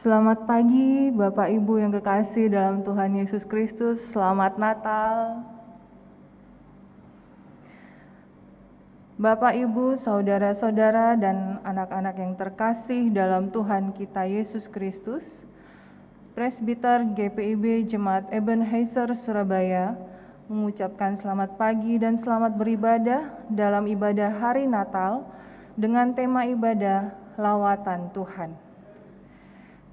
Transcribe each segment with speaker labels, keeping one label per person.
Speaker 1: Selamat pagi Bapak Ibu yang kekasih dalam Tuhan Yesus Kristus. Selamat Natal. Bapak Ibu, saudara-saudara dan anak-anak yang terkasih dalam Tuhan kita Yesus Kristus, Presbiter GPIB Jemaat Ebenezer Surabaya mengucapkan selamat pagi dan selamat beribadah dalam ibadah hari Natal dengan tema ibadah Lawatan Tuhan.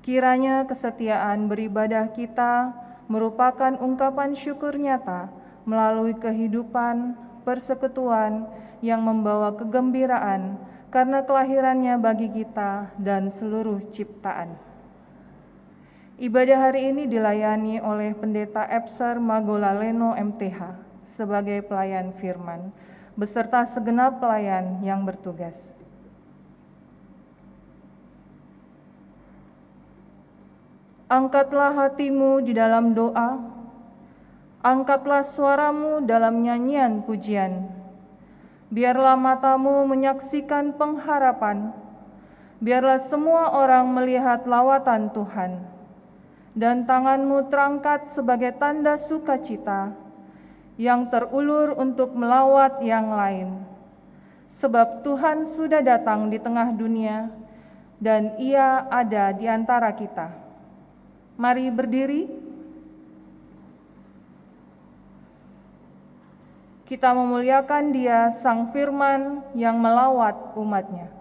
Speaker 1: Kiranya kesetiaan beribadah kita merupakan ungkapan syukur nyata melalui kehidupan persekutuan yang membawa kegembiraan karena kelahirannya bagi kita dan seluruh ciptaan. Ibadah hari ini dilayani oleh Pendeta Epser Magolaleno MTH sebagai pelayan firman, beserta segenap pelayan yang bertugas. Angkatlah hatimu di dalam doa, angkatlah suaramu dalam nyanyian pujian. Biarlah matamu menyaksikan pengharapan, biarlah semua orang melihat lawatan Tuhan, dan tanganmu terangkat sebagai tanda sukacita yang terulur untuk melawat yang lain. Sebab Tuhan sudah datang di tengah dunia, dan Ia ada di antara kita. Mari berdiri. Kita memuliakan Dia, Sang Firman yang melawat umat-Nya.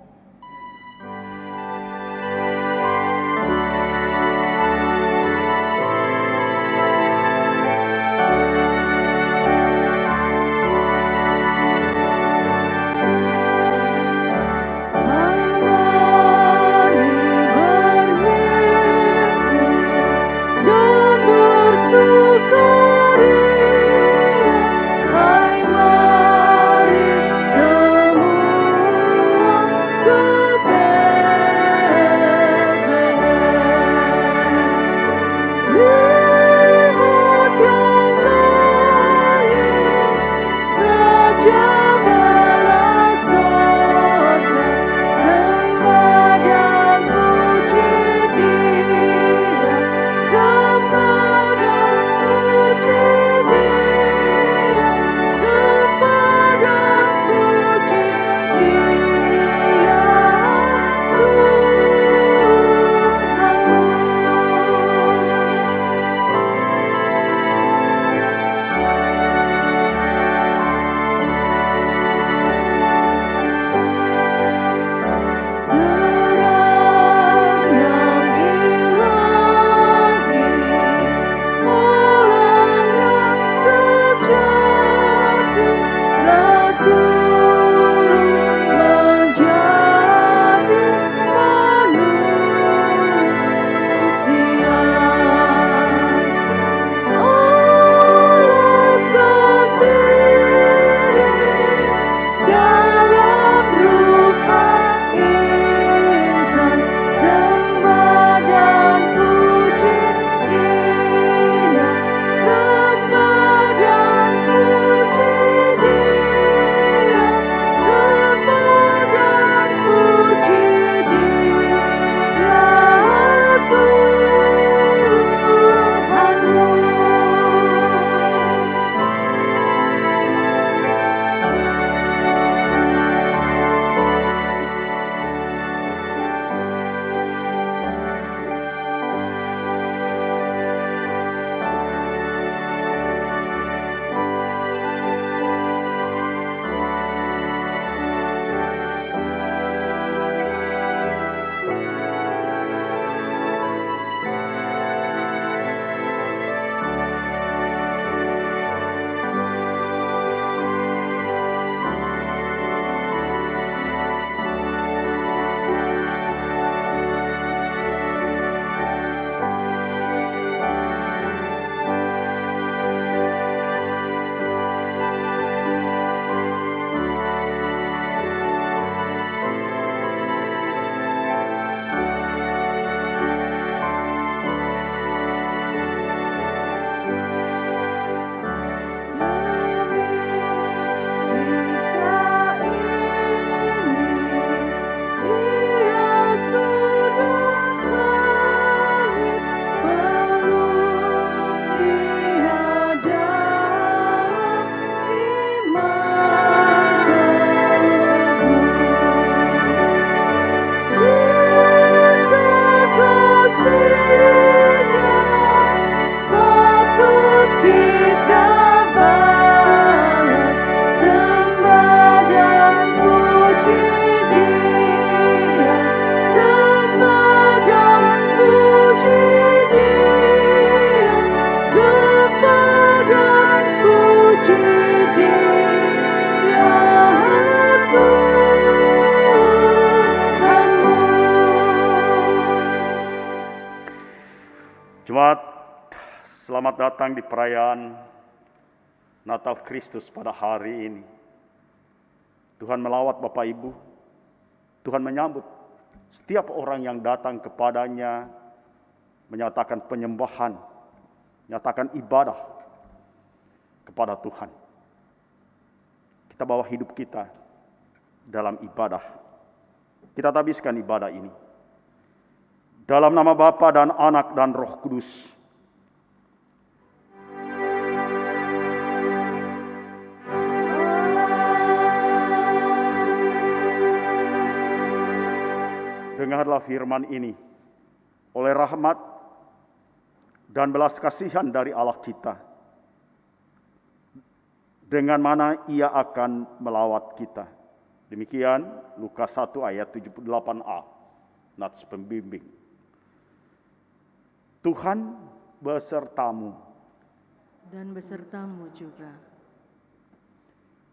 Speaker 2: Selamat datang di perayaan Natal Kristus pada hari ini. Tuhan melawat Bapak Ibu, Tuhan menyambut setiap orang yang datang kepadanya, menyatakan penyembahan, menyatakan ibadah kepada Tuhan. Kita bawa hidup kita dalam ibadah. Kita tabiskan ibadah ini. Dalam nama Bapa dan Anak dan Roh Kudus. Dengarlah firman ini, oleh rahmat dan belas kasihan dari Allah kita, dengan mana Ia akan melawat kita. Demikian Lukas 1 ayat 78a, nats pembimbing. Tuhan besertamu.
Speaker 3: Dan besertamu juga.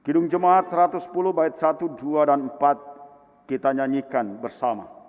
Speaker 2: Kidung Jemaat 110 bait 1, 2, dan 4 kita nyanyikan bersama.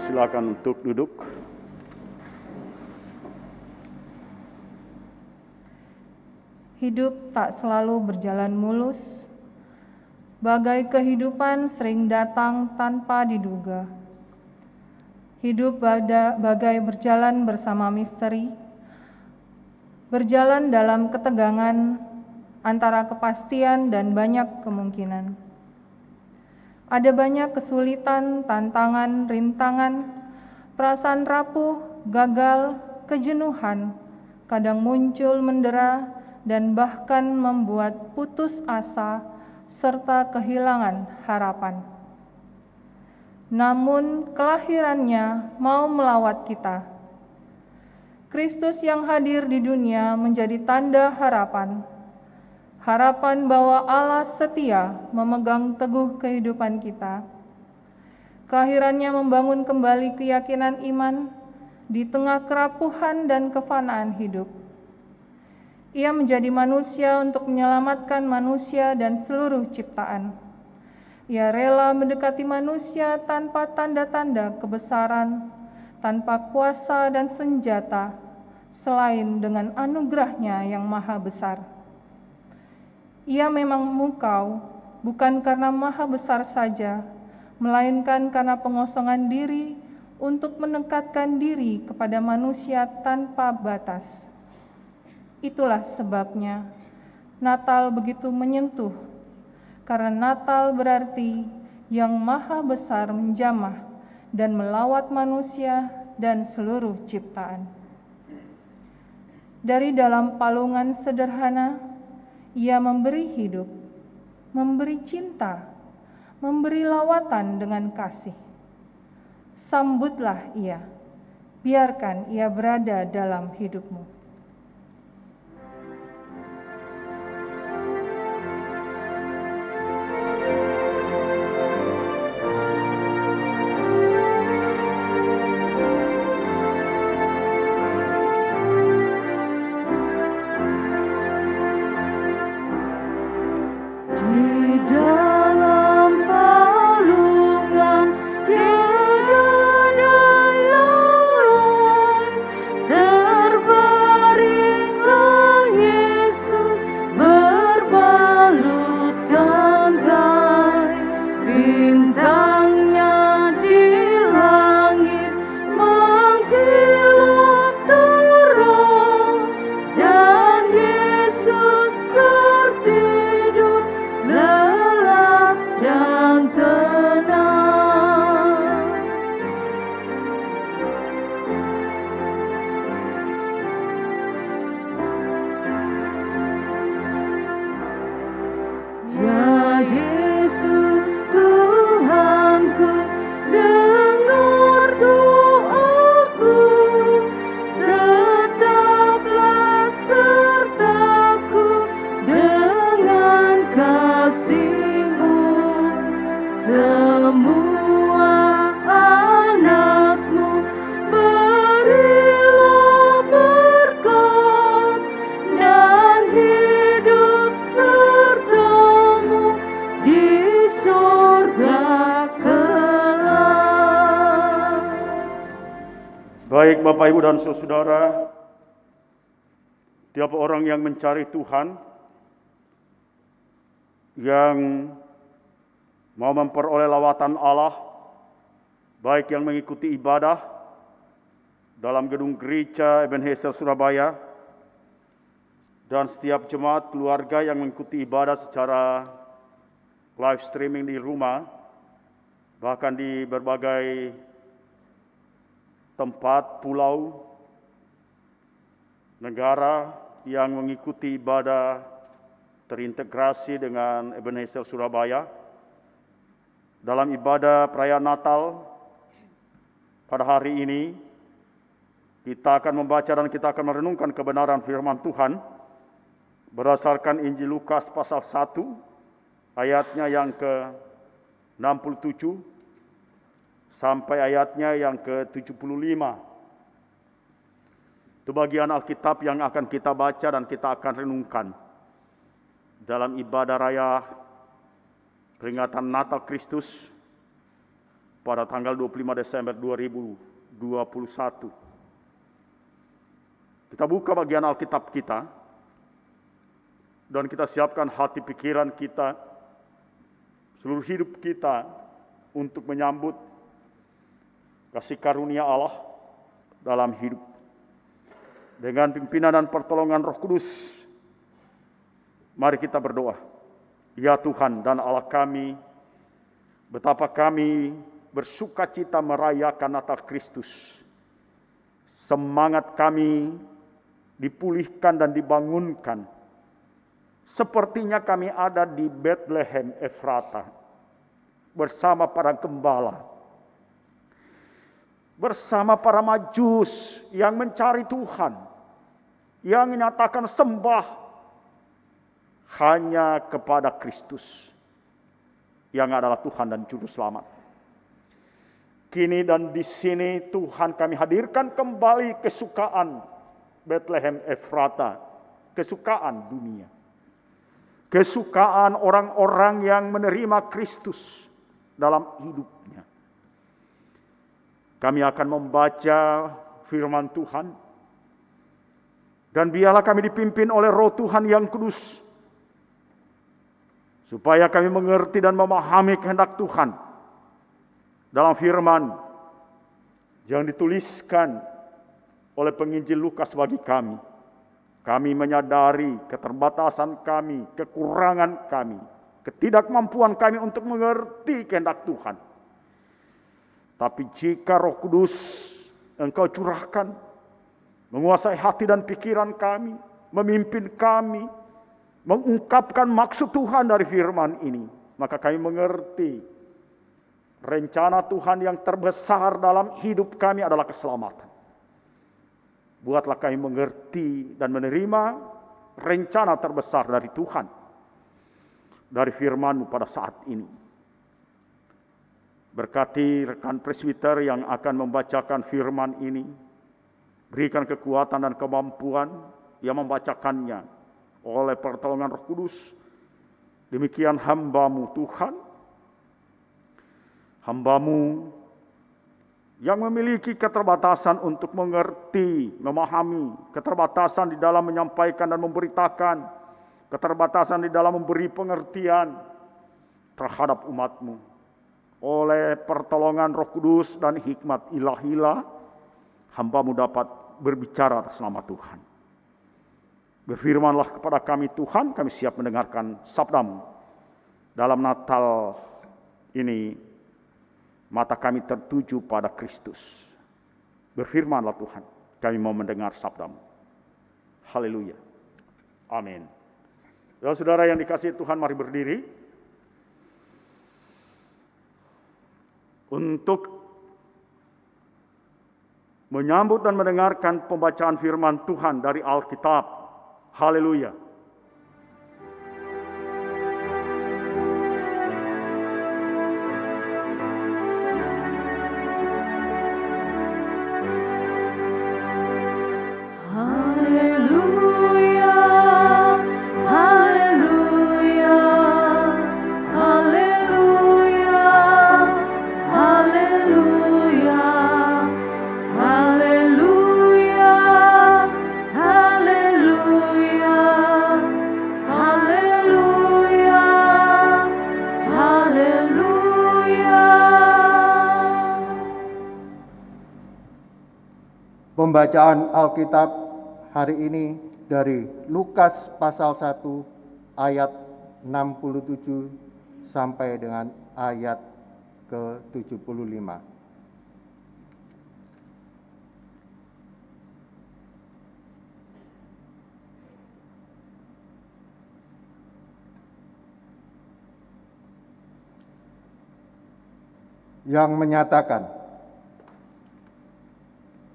Speaker 2: Silakan untuk duduk.
Speaker 1: Hidup tak selalu berjalan mulus, bagai kehidupan sering datang tanpa diduga. Hidup bagai berjalan bersama misteri, berjalan dalam ketegangan antara kepastian dan banyak kemungkinan. Ada banyak kesulitan, tantangan, rintangan, perasaan rapuh, gagal, kejenuhan, kadang muncul mendera, dan bahkan membuat putus asa serta kehilangan harapan. Namun kelahirannya mau melawat kita. Kristus yang hadir di dunia menjadi tanda harapan. Harapan bahwa Allah setia memegang teguh kehidupan kita. Kelahirannya membangun kembali keyakinan iman di tengah kerapuhan dan kefanaan hidup. Ia menjadi manusia untuk menyelamatkan manusia dan seluruh ciptaan. Ia rela mendekati manusia tanpa tanda-tanda kebesaran, tanpa kuasa dan senjata, selain dengan anugerah-Nya yang maha besar. Ia memang mukau, bukan karena maha besar saja, melainkan karena pengosongan diri untuk mendekatkan diri kepada manusia tanpa batas. Itulah sebabnya Natal begitu menyentuh, karena Natal berarti yang maha besar menjamah dan melawat manusia dan seluruh ciptaan. Dari dalam palungan sederhana, Ia memberi hidup, memberi cinta, memberi lawatan dengan kasih. Sambutlah Ia, biarkan Ia berada dalam hidupmu.
Speaker 2: Baik Bapak, Ibu, dan Saudara, tiap orang yang mencari Tuhan, yang mau memperoleh lawatan Allah, baik yang mengikuti ibadah dalam gedung gereja Ebenezer Surabaya, dan setiap jemaat keluarga yang mengikuti ibadah secara live streaming di rumah, bahkan di berbagai tempat, pulau, negara yang mengikuti ibadah terintegrasi dengan Ebenezer Surabaya. Dalam ibadah perayaan Natal pada hari ini, kita akan membaca dan kita akan merenungkan kebenaran firman Tuhan berdasarkan Injil Lukas pasal 1, ayatnya yang ke-67 sampai ayatnya yang ke-75. Itu bagian Alkitab yang akan kita baca dan kita akan renungkan dalam ibadah raya peringatan Natal Kristus pada tanggal 25 Desember 2021. Kita buka bagian Alkitab kita dan kita siapkan hati pikiran kita, seluruh hidup kita untuk menyambut kasih karunia Allah dalam hidup. Dengan pimpinan dan pertolongan Roh Kudus, mari kita berdoa. Ya Tuhan dan Allah kami, betapa kami bersuka cita merayakan Natal Kristus. Semangat kami dipulihkan dan dibangunkan. Sepertinya kami ada di Bethlehem Efrata bersama para gembala, bersama para Majus yang mencari Tuhan, yang menyatakan sembah hanya kepada Kristus yang adalah Tuhan dan Juru Selamat. Kini dan di sini Tuhan kami hadirkan kembali kesukaan Bethlehem Efrata, kesukaan dunia, kesukaan orang-orang yang menerima Kristus dalam hidupnya. Kami akan membaca firman Tuhan, dan biarlah kami dipimpin oleh Roh Tuhan yang kudus, supaya kami mengerti dan memahami kehendak Tuhan dalam firman yang dituliskan oleh penginjil Lukas bagi kami. Kami menyadari keterbatasan kami, kekurangan kami, ketidakmampuan kami untuk mengerti kehendak Tuhan. Tapi jika Roh Kudus Engkau curahkan, menguasai hati dan pikiran kami, memimpin kami, mengungkapkan maksud Tuhan dari firman ini. Maka kami mengerti rencana Tuhan yang terbesar dalam hidup kami adalah keselamatan. Buatlah kami mengerti dan menerima rencana terbesar dari Tuhan, dari firman-Mu pada saat ini. Berkati rekan presbiter yang akan membacakan firman ini. Berikan kekuatan dan kemampuan yang membacakannya oleh pertolongan Roh Kudus. Demikian hamba-Mu Tuhan, hamba-Mu yang memiliki keterbatasan untuk mengerti, memahami, keterbatasan di dalam menyampaikan dan memberitakan, keterbatasan di dalam memberi pengertian terhadap umat-Mu. Oleh pertolongan Roh Kudus dan hikmat ilahilah, hamba-Mu dapat berbicara atas nama Tuhan. Berfirmanlah kepada kami Tuhan, kami siap mendengarkan sabda-Mu. Dalam Natal ini, mata kami tertuju pada Kristus. Berfirmanlah Tuhan, kami mau mendengar sabda-Mu. Haleluya. Amin. Saudara yang dikasihi Tuhan, mari berdiri untuk menyambut dan mendengarkan pembacaan firman Tuhan dari Alkitab. Haleluya.
Speaker 4: Pembacaan Alkitab hari ini dari Lukas pasal 1 ayat 67 sampai dengan ayat ke-75. Yang menyatakan,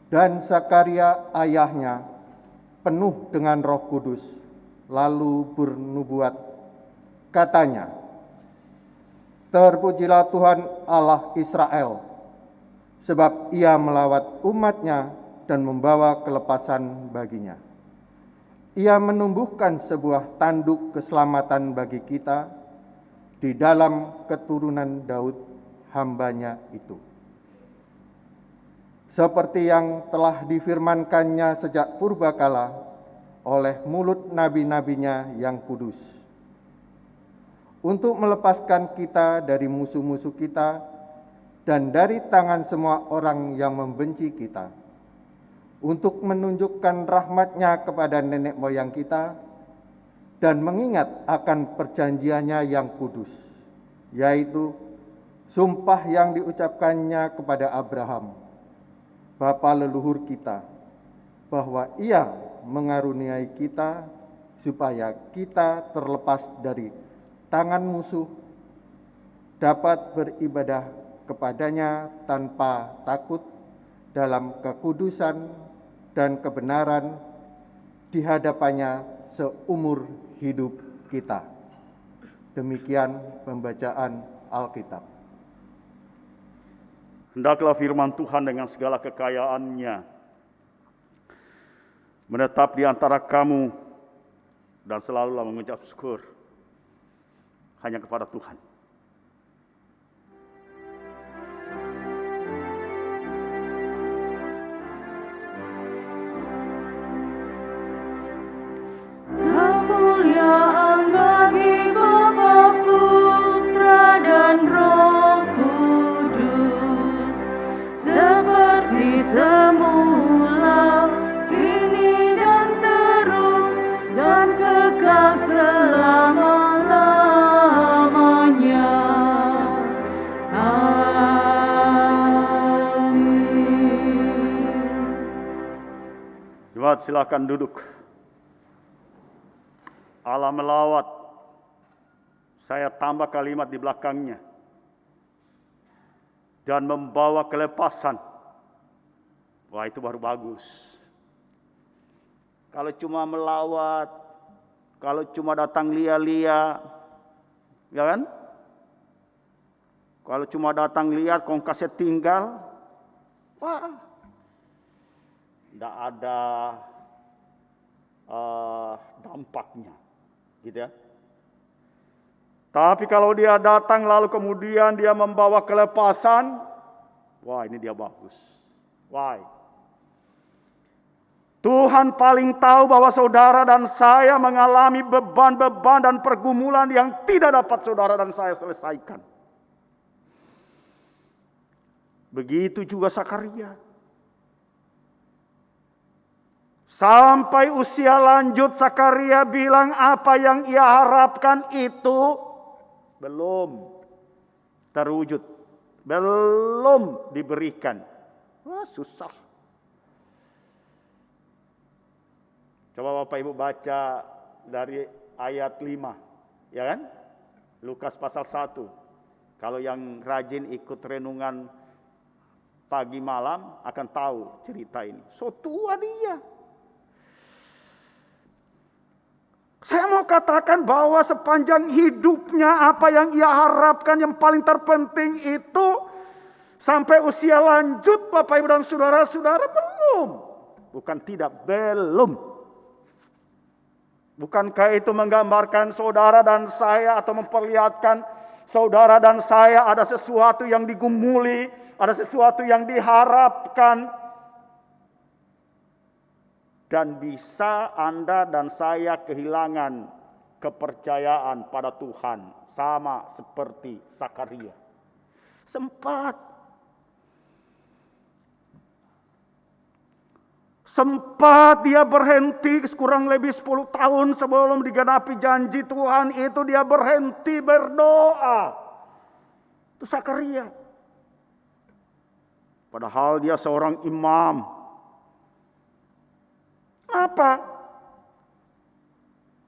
Speaker 4: dan Zakaria ayahnya penuh dengan Roh Kudus, lalu bernubuat, katanya, terpujilah Tuhan Allah Israel, sebab Ia melawat umat-Nya dan membawa kelepasan baginya. Ia menumbuhkan sebuah tanduk keselamatan bagi kita di dalam keturunan Daud, hamba-Nya itu. Seperti yang telah difirmankannya sejak purbakala oleh mulut nabi-nabinya yang kudus, untuk melepaskan kita dari musuh-musuh kita dan dari tangan semua orang yang membenci kita, untuk menunjukkan rahmat-Nya kepada nenek moyang kita dan mengingat akan perjanjiannya yang kudus, yaitu sumpah yang diucapkannya kepada Abraham, bapa leluhur kita, bahwa Ia mengaruniai kita supaya kita terlepas dari tangan musuh, dapat beribadah kepadanya tanpa takut dalam kekudusan dan kebenaran di hadapannya seumur hidup kita. Demikian pembacaan Alkitab.
Speaker 2: Hendaklah firman Tuhan dengan segala kekayaannya menetap di antara kamu dan selalulah mengucap syukur hanya kepada Tuhan.
Speaker 3: Kemuliaan bagi Bapa, Putra dan Roh Kudus, seperti semula, kini dan terus, dan kekal selama-lamanya.
Speaker 2: Jemaat silakan duduk. Allah melawat. Saya tambah kalimat di belakangnya. Dan membawa kelepasan. Wah, itu baru bagus. Kalau cuma melawat, kalau cuma datang lia-lia, ya kan? Kalau cuma datang lihat, kong kasih tinggal, wah, tidak ada dampaknya, gitu ya. Tapi kalau dia datang lalu kemudian dia membawa kelepasan, wah ini dia bagus. Why? Tuhan paling tahu bahwa saudara dan saya mengalami beban-beban dan pergumulan yang tidak dapat saudara dan saya selesaikan. Begitu juga Sakaria. Sampai usia lanjut Sakaria bilang apa yang ia harapkan itu belum terwujud. Belum diberikan. Wah, susah. Coba Bapak Ibu baca dari ayat 5, ya kan? Lukas pasal 1. Kalau yang rajin ikut renungan pagi malam akan tahu cerita ini. So tua dia. Saya mau katakan bahwa sepanjang hidupnya apa yang ia harapkan yang paling terpenting itu sampai usia lanjut Bapak Ibu dan saudara-saudara belum. Bukan tidak, belum. Bukankah itu menggambarkan saudara dan saya atau memperlihatkan saudara dan saya ada sesuatu yang digumuli, ada sesuatu yang diharapkan. Dan bisa Anda dan saya kehilangan kepercayaan pada Tuhan. Sama seperti Sakaria. Sempat dia berhenti kurang lebih 10 tahun sebelum digenapi janji Tuhan itu dia berhenti berdoa. Itu Sakaria. Padahal dia seorang imam. Apa?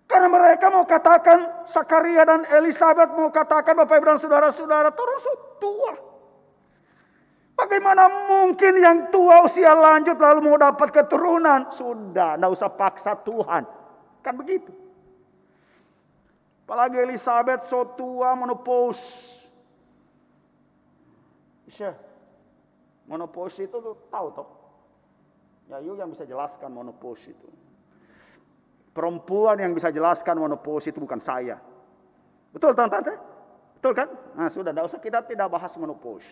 Speaker 2: Karena mereka mau katakan, Sakaria dan Elisabet mau katakan Bapak Ibu dan saudara-saudara, orang tua. Bagaimana mungkin yang tua usia lanjut lalu mau dapat keturunan? Sudah, tidak usah paksa Tuhan. Kan begitu. Apalagi Elisabet so tua menopause. Menopause itu tahu toh? Ya, yuk yang bisa jelaskan menopause itu. Perempuan yang bisa jelaskan menopause itu bukan saya. Betul tante? Betul kan? Nah sudah, tidak usah kita tidak bahas menopause.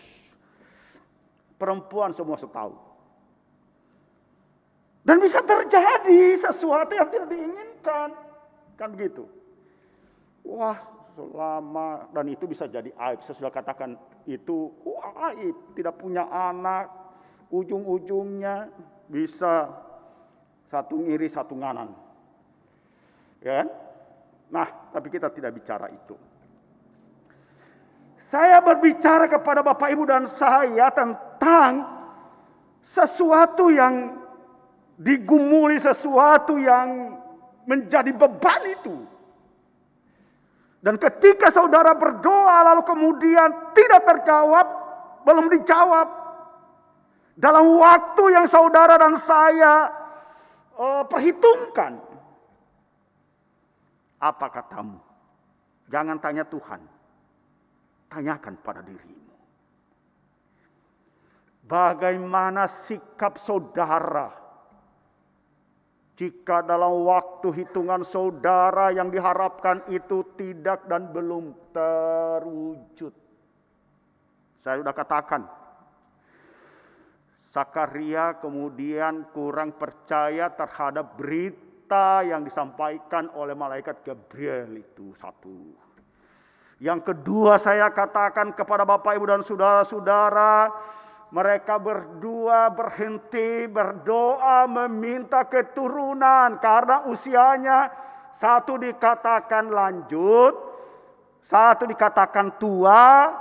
Speaker 2: Perempuan semua tahu. Dan bisa terjadi sesuatu yang tidak diinginkan. Kan begitu. Wah, selama dan itu bisa jadi aib. Saya sudah katakan itu aib. Tidak punya anak. Ujung-ujungnya bisa satu ngiri satu nganan. Ya kan? Nah, tapi kita tidak bicara itu. Saya berbicara kepada Bapak Ibu dan saya tentang sesuatu yang digumuli, sesuatu yang menjadi beban itu. Dan ketika saudara berdoa lalu kemudian tidak terjawab, belum dijawab. Dalam waktu yang saudara dan saya perhitungkan. Apa katamu? Jangan tanya Tuhan. Tanyakan pada dirimu. Bagaimana sikap saudara jika dalam waktu hitungan saudara yang diharapkan itu tidak dan belum terwujud? Saya sudah katakan, Sakaria kemudian kurang percaya terhadap berita yang disampaikan oleh malaikat Gabriel itu satu. Yang kedua saya katakan kepada Bapak Ibu dan saudara-saudara, mereka berdua berhenti berdoa meminta keturunan karena usianya satu dikatakan lanjut, satu dikatakan tua,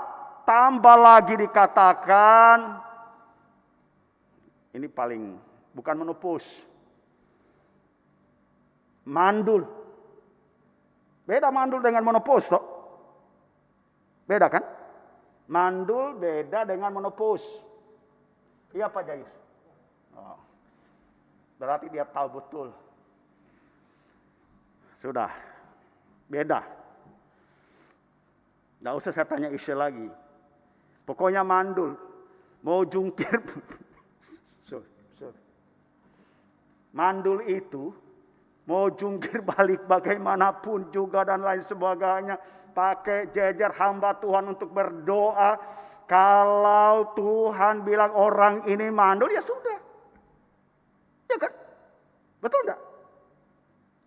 Speaker 2: tambah lagi dikatakan ini paling bukan menopause. mandul. Beda mandul dengan menopause toh. Beda kan? Mandul beda dengan menopause. Iya Pak Jayus? Oh. Berarti dia tahu betul. Sudah. Beda. Nggak usah saya tanya isu lagi. Pokoknya mandul. Mau jungkir. Mandul itu mau jungkir balik bagaimanapun juga dan lain sebagainya. Pakai jejer hamba Tuhan untuk berdoa. Kalau Tuhan bilang orang ini mandul, ya sudah. Ya kan? Betul enggak?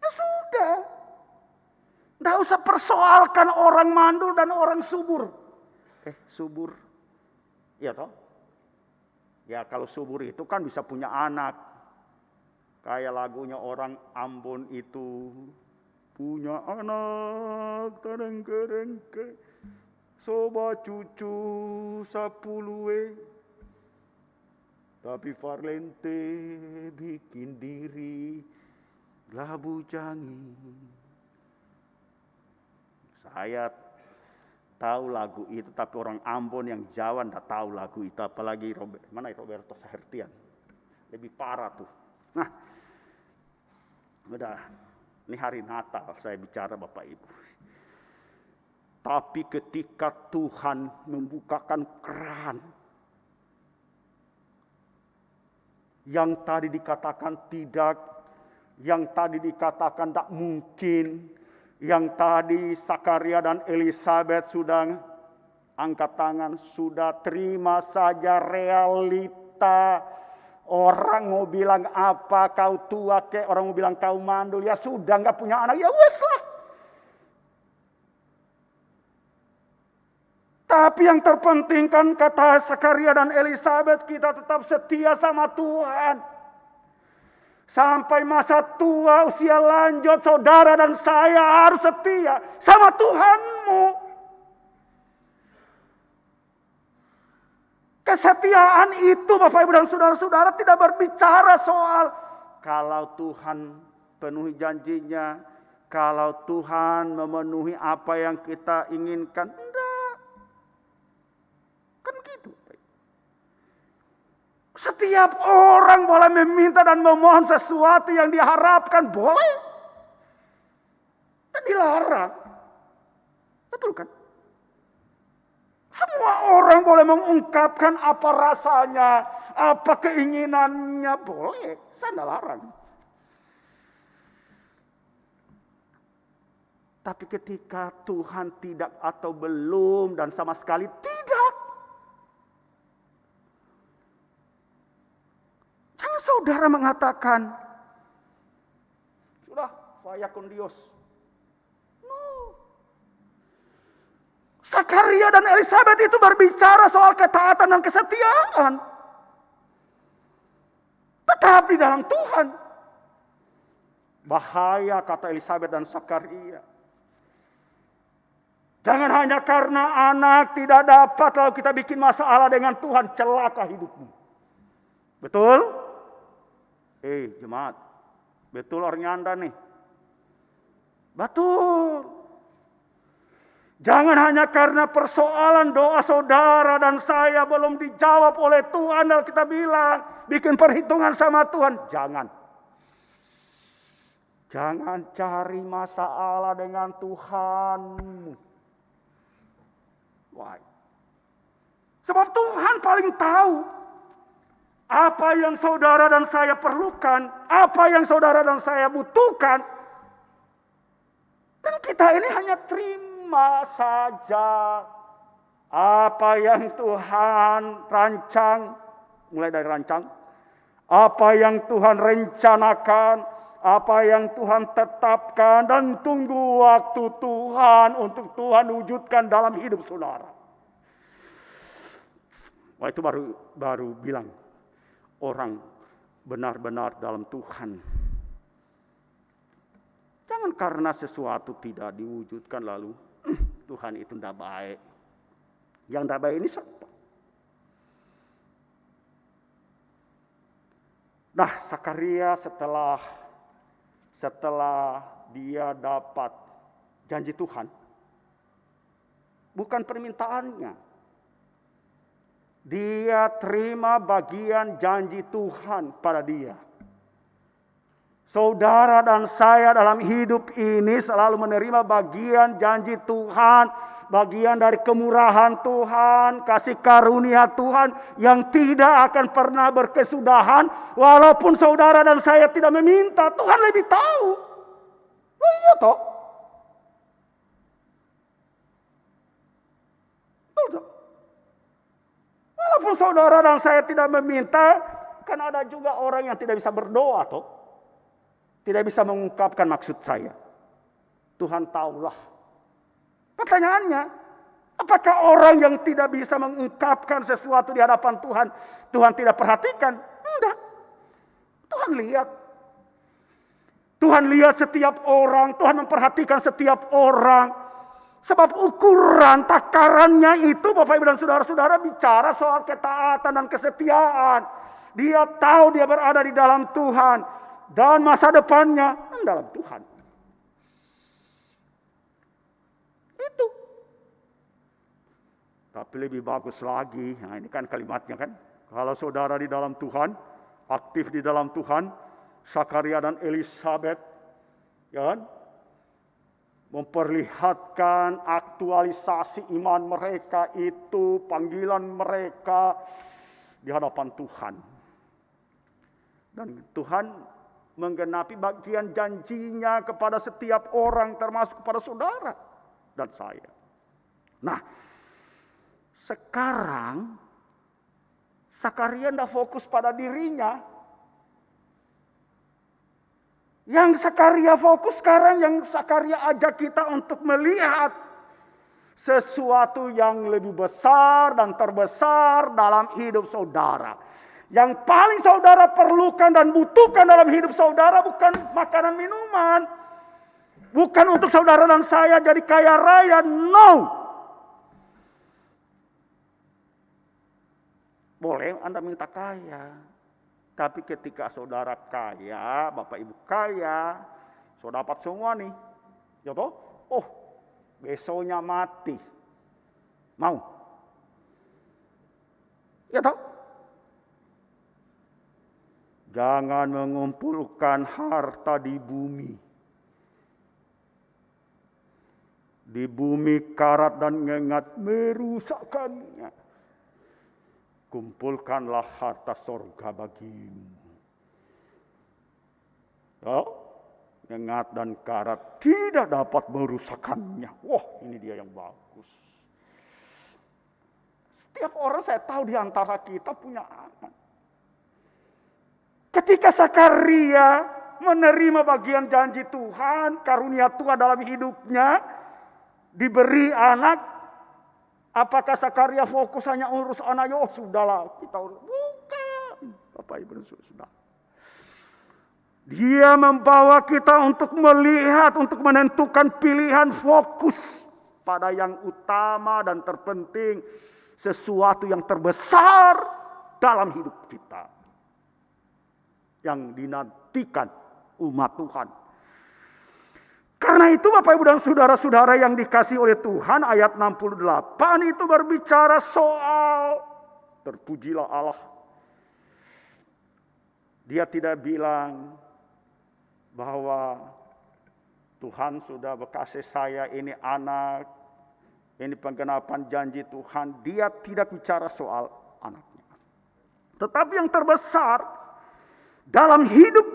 Speaker 2: Ya sudah. Enggak usah persoalkan orang mandul dan orang subur. Subur. Iya toh? Ya kalau subur itu kan bisa punya anak. Kayak lagunya orang Ambon itu. Punya anak terengke-rengke. Soba cucu 10. Tapi Farlente bikin diri labu jangi. Saya tahu lagu itu, tapi orang Ambon yang Jawa enggak tahu lagu itu. Apalagi Roberto Sahertian. Lebih parah tuh. Nah, udah, ini hari Natal saya bicara Bapak Ibu. Tapi ketika Tuhan membukakan keran, yang tadi dikatakan tidak, yang tadi dikatakan tak mungkin, yang tadi Zakaria dan Elisabeth sudah angkat tangan, sudah terima saja realita. Orang mau bilang apa, kau tua kek, orang mau bilang kau mandul, ya sudah nggak punya anak, ya wes lah. Tapi yang terpenting kan kata Zakaria dan Elisabeth, kita tetap setia sama Tuhan. Sampai masa tua, usia lanjut, saudara dan saya harus setia sama Tuhanmu. Kesetiaan itu Bapak Ibu dan saudara-saudara tidak berbicara soal kalau Tuhan penuhi janjinya, kalau Tuhan memenuhi apa yang kita inginkan. Enggak. Kan gitu. Setiap orang boleh meminta dan memohon sesuatu yang diharapkan, boleh. Dan dilarang. Betul kan? Semua orang boleh mengungkapkan apa rasanya, apa keinginannya, boleh. Saya tidak larang. Tapi ketika Tuhan tidak atau belum dan sama sekali tidak. Jangan saudara mengatakan, sudah, fayakun Dios. Zakaria dan Elisabeth itu berbicara soal ketaatan dan kesetiaan. Tetapi dalam Tuhan. Bahaya kata Elisabeth dan Zakaria. Jangan hanya karena anak tidak dapat lalu kita bikin masalah dengan Tuhan. Celaka hidupmu. Betul? Jemaat. Betul orang Anda nih. Betul. Jangan hanya karena persoalan doa saudara dan saya belum dijawab oleh Tuhan dan kita bilang bikin perhitungan sama Tuhan. Jangan. Jangan cari masalah dengan Tuhanmu. Why? Sebab Tuhan paling tahu apa yang saudara dan saya perlukan, apa yang saudara dan saya butuhkan. Dan kita ini hanya terima saja apa yang Tuhan rancang, mulai dari rancang, apa yang Tuhan rencanakan, apa yang Tuhan tetapkan, dan tunggu waktu Tuhan untuk Tuhan wujudkan dalam hidup saudara. Wah, itu baru bilang orang benar-benar dalam Tuhan. Jangan karena sesuatu tidak diwujudkan lalu Tuhan itu tidak baik. Yang tidak baik ini siapa? Nah, Zakaria setelah setelah dia dapat janji Tuhan, bukan permintaannya. Dia terima bagian janji Tuhan pada dia. Saudara dan saya dalam hidup ini selalu menerima bagian janji Tuhan, bagian dari kemurahan Tuhan, kasih karunia Tuhan yang tidak akan pernah berkesudahan. Walaupun saudara dan saya tidak meminta, Tuhan lebih tahu. Oh iya toh. Walaupun saudara dan saya tidak meminta, kan ada juga orang yang tidak bisa berdoa toh. Tidak bisa mengungkapkan maksud saya. Tuhan tahulah. Pertanyaannya, apakah orang yang tidak bisa mengungkapkan sesuatu di hadapan Tuhan, Tuhan tidak perhatikan? Enggak. Tuhan lihat. Tuhan lihat setiap orang, Tuhan memperhatikan setiap orang. Sebab ukuran takarannya itu, Bapak Ibu dan Saudara-saudara, bicara soal ketaatan dan kesetiaan. Dia tahu dia berada di dalam Tuhan. Dan masa depannya dalam Tuhan. Itu. Tapi lebih bagus lagi, nah ini kan kalimatnya kan. Kalau saudara di dalam Tuhan, aktif di dalam Tuhan, Zakaria dan Elisabet, ya kan, memperlihatkan aktualisasi iman mereka itu, panggilan mereka di hadapan Tuhan. Dan Tuhan menggenapi bagian janjinya kepada setiap orang, termasuk kepada saudara dan saya. Nah, sekarang Zakaria tidak fokus pada dirinya. Yang Zakaria fokus sekarang, yang Zakaria ajak kita untuk melihat sesuatu yang lebih besar dan terbesar dalam hidup saudara. Yang paling saudara perlukan dan butuhkan dalam hidup saudara bukan makanan minuman. Bukan untuk saudara dan saya jadi kaya raya, no. Boleh Anda minta kaya. Tapi ketika saudara kaya, Bapak Ibu kaya, saudara dapat semua nih. Ya toh? Oh, besoknya mati. Mau? Ya toh? Jangan mengumpulkan harta di bumi. Di bumi karat dan ngengat merusakkannya. Kumpulkanlah harta sorga bagimu. Ya, ngengat dan karat tidak dapat merusakkannya. Wah, ini dia yang bagus. Setiap orang saya tahu di antara kita punya anak. Ketika Zakaria menerima bagian janji Tuhan, karunia Tuhan dalam hidupnya, diberi anak, apakah Zakaria fokus hanya urus anak? Oh sudahlah, kita urus. Bukan, Bapak Ibu dan Saudara. Dia membawa kita untuk melihat, untuk menentukan pilihan fokus pada yang utama dan terpenting, sesuatu yang terbesar dalam hidup kita. Yang dinantikan umat Tuhan. Karena itu Bapak Ibu dan Saudara-saudara yang dikasih oleh Tuhan, ayat 68 itu berbicara soal terpujilah Allah. Dia tidak bilang bahwa Tuhan sudah berkasih saya, ini anak, ini penggenapan janji Tuhan. Dia tidak bicara soal anaknya. Tetapi yang terbesar dalam hidup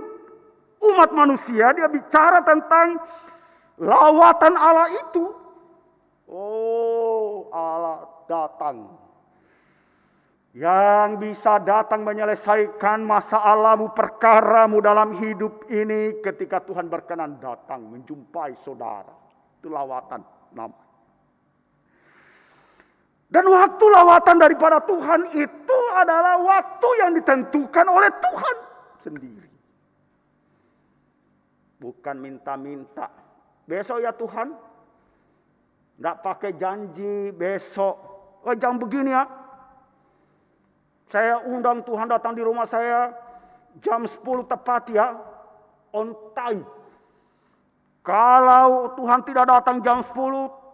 Speaker 2: umat manusia, dia bicara tentang lawatan Allah itu. Oh, Allah datang. Yang bisa datang menyelesaikan masalahmu, perkaramu dalam hidup ini ketika Tuhan berkenan datang menjumpai saudara. Itu lawatan nama. Dan waktu lawatan daripada Tuhan itu adalah waktu yang ditentukan oleh Tuhan sendiri. Bukan minta-minta. Besok ya Tuhan. Enggak pakai janji besok. Oh jam begini ya. Saya undang Tuhan datang di rumah saya jam 10 tepat ya. On time. Kalau Tuhan tidak datang jam 10,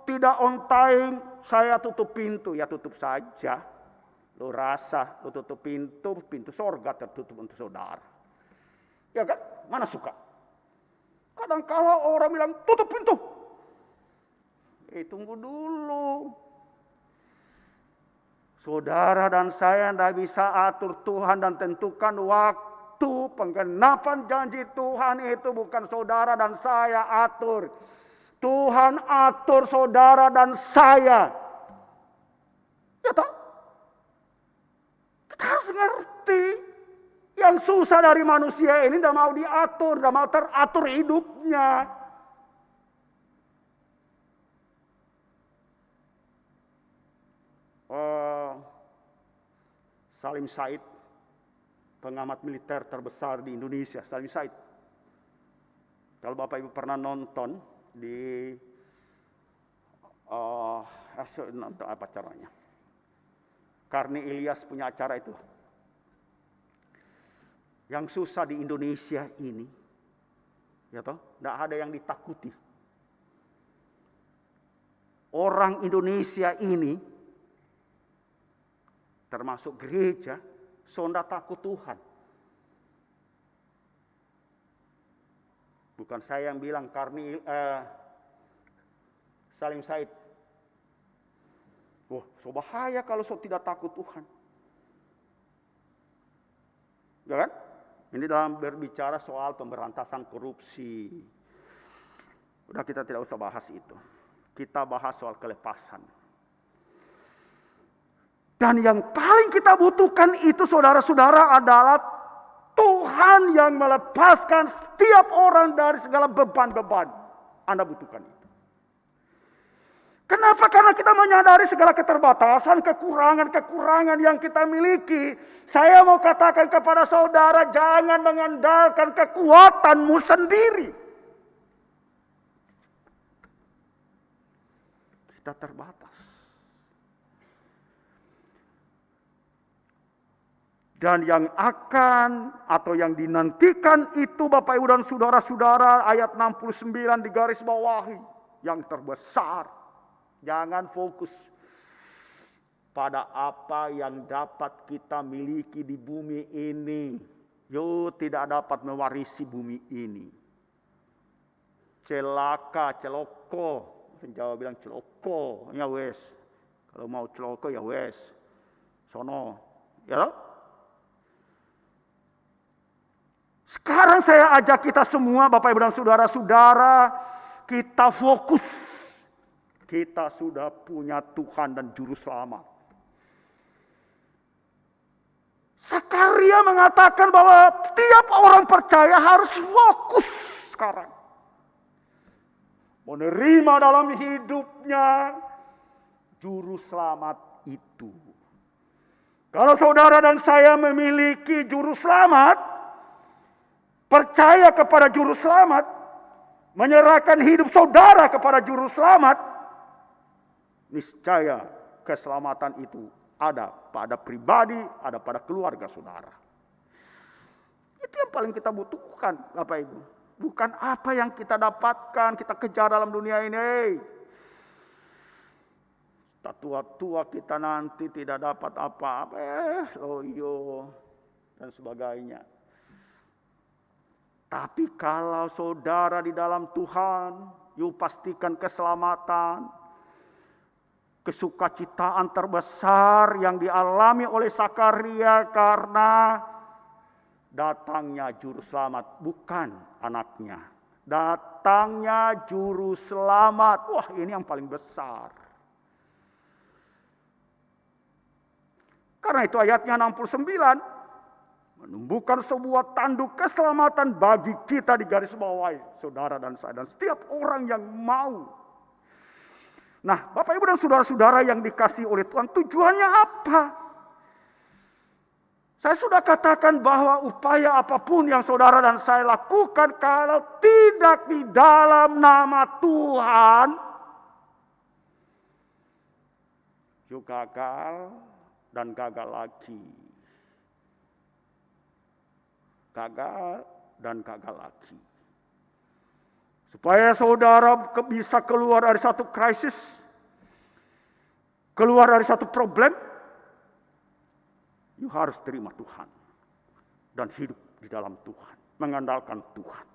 Speaker 2: tidak on time, saya tutup pintu. Ya tutup saja. Lu rasa, lu tutup pintu sorga tertutup untuk saudara. Ya kan? Mana suka? Kadang kala orang bilang, tutup pintu. Tunggu dulu. Saudara dan saya tidak bisa atur Tuhan dan tentukan waktu penggenapan janji Tuhan itu bukan saudara dan saya atur. Tuhan atur saudara dan saya. Ya tak? Kita harus ngerti. Yang susah dari manusia ini tidak mau diatur, tidak mau teratur hidupnya. Salim Said, pengamat militer terbesar di Indonesia, Salim Said. Kalau Bapak Ibu pernah nonton di nonton apa acaranya? Karni Ilyas punya acara itu. Yang susah di Indonesia ini, ya toh, tidak ada yang ditakuti. Orang Indonesia ini, termasuk gereja, sonda takut Tuhan. Bukan saya yang bilang, Salim Said. Wah, so bahaya kalau so tidak takut Tuhan. Ya kan? Ini dalam berbicara soal pemberantasan korupsi. Udah kita tidak usah bahas itu. Kita bahas soal kelepasan. Dan yang paling kita butuhkan itu saudara-saudara adalah Tuhan yang melepaskan setiap orang dari segala beban-beban. Anda butuhkan itu. Kenapa? Karena kita menyadari segala keterbatasan, kekurangan-kekurangan yang kita miliki. Saya mau katakan kepada saudara, jangan mengandalkan kekuatanmu sendiri. Kita terbatas. Dan yang akan atau yang dinantikan itu Bapak Ibu dan saudara-saudara, ayat 69 di garis bawahi, yang terbesar. Jangan fokus pada apa yang dapat kita miliki di bumi ini. Tidak dapat mewarisi bumi ini. Celoko. Jawa bilang celoko. Ya wes. Kalau mau celoko ya wes. Sono. Ya loh? Sekarang saya ajak kita semua, Bapak Ibu dan saudara-saudara, kita fokus. Kita sudah punya Tuhan dan Juru Selamat. Sakaria mengatakan bahwa tiap orang percaya harus fokus sekarang. Menerima dalam hidupnya Juru Selamat itu. Kalau saudara dan saya memiliki Juru Selamat, percaya kepada Juru Selamat, menyerahkan hidup saudara kepada Juru Selamat, niscaya keselamatan itu ada pada pribadi, ada pada keluarga saudara. Itu yang paling kita butuhkan, Bapak Ibu. Bukan apa yang kita dapatkan, kita kejar dalam dunia ini. Tua-tua kita nanti tidak dapat apa-apa, loyo, dan sebagainya. Tapi kalau saudara di dalam Tuhan, yuk pastikan keselamatan, kesukacitaan terbesar yang dialami oleh Sakaria karena datangnya Juru Selamat, bukan anaknya. Datangnya Juru Selamat. Wah, ini yang paling besar. Karena itu ayatnya 69 menumbuhkan sebuah tanduk keselamatan bagi kita di garis bawah, saudara dan saya, dan setiap orang yang mau. Nah, Bapak Ibu dan saudara-saudara yang dikasihi oleh Tuhan, tujuannya apa? Saya sudah katakan bahwa upaya apapun yang saudara dan saya lakukan, kalau tidak di dalam nama Tuhan, yuk gagal dan gagal lagi. Gagal dan gagal lagi. Supaya saudara bisa keluar dari satu krisis, keluar dari satu problem, you harus terima Tuhan dan hidup di dalam Tuhan, mengandalkan Tuhan.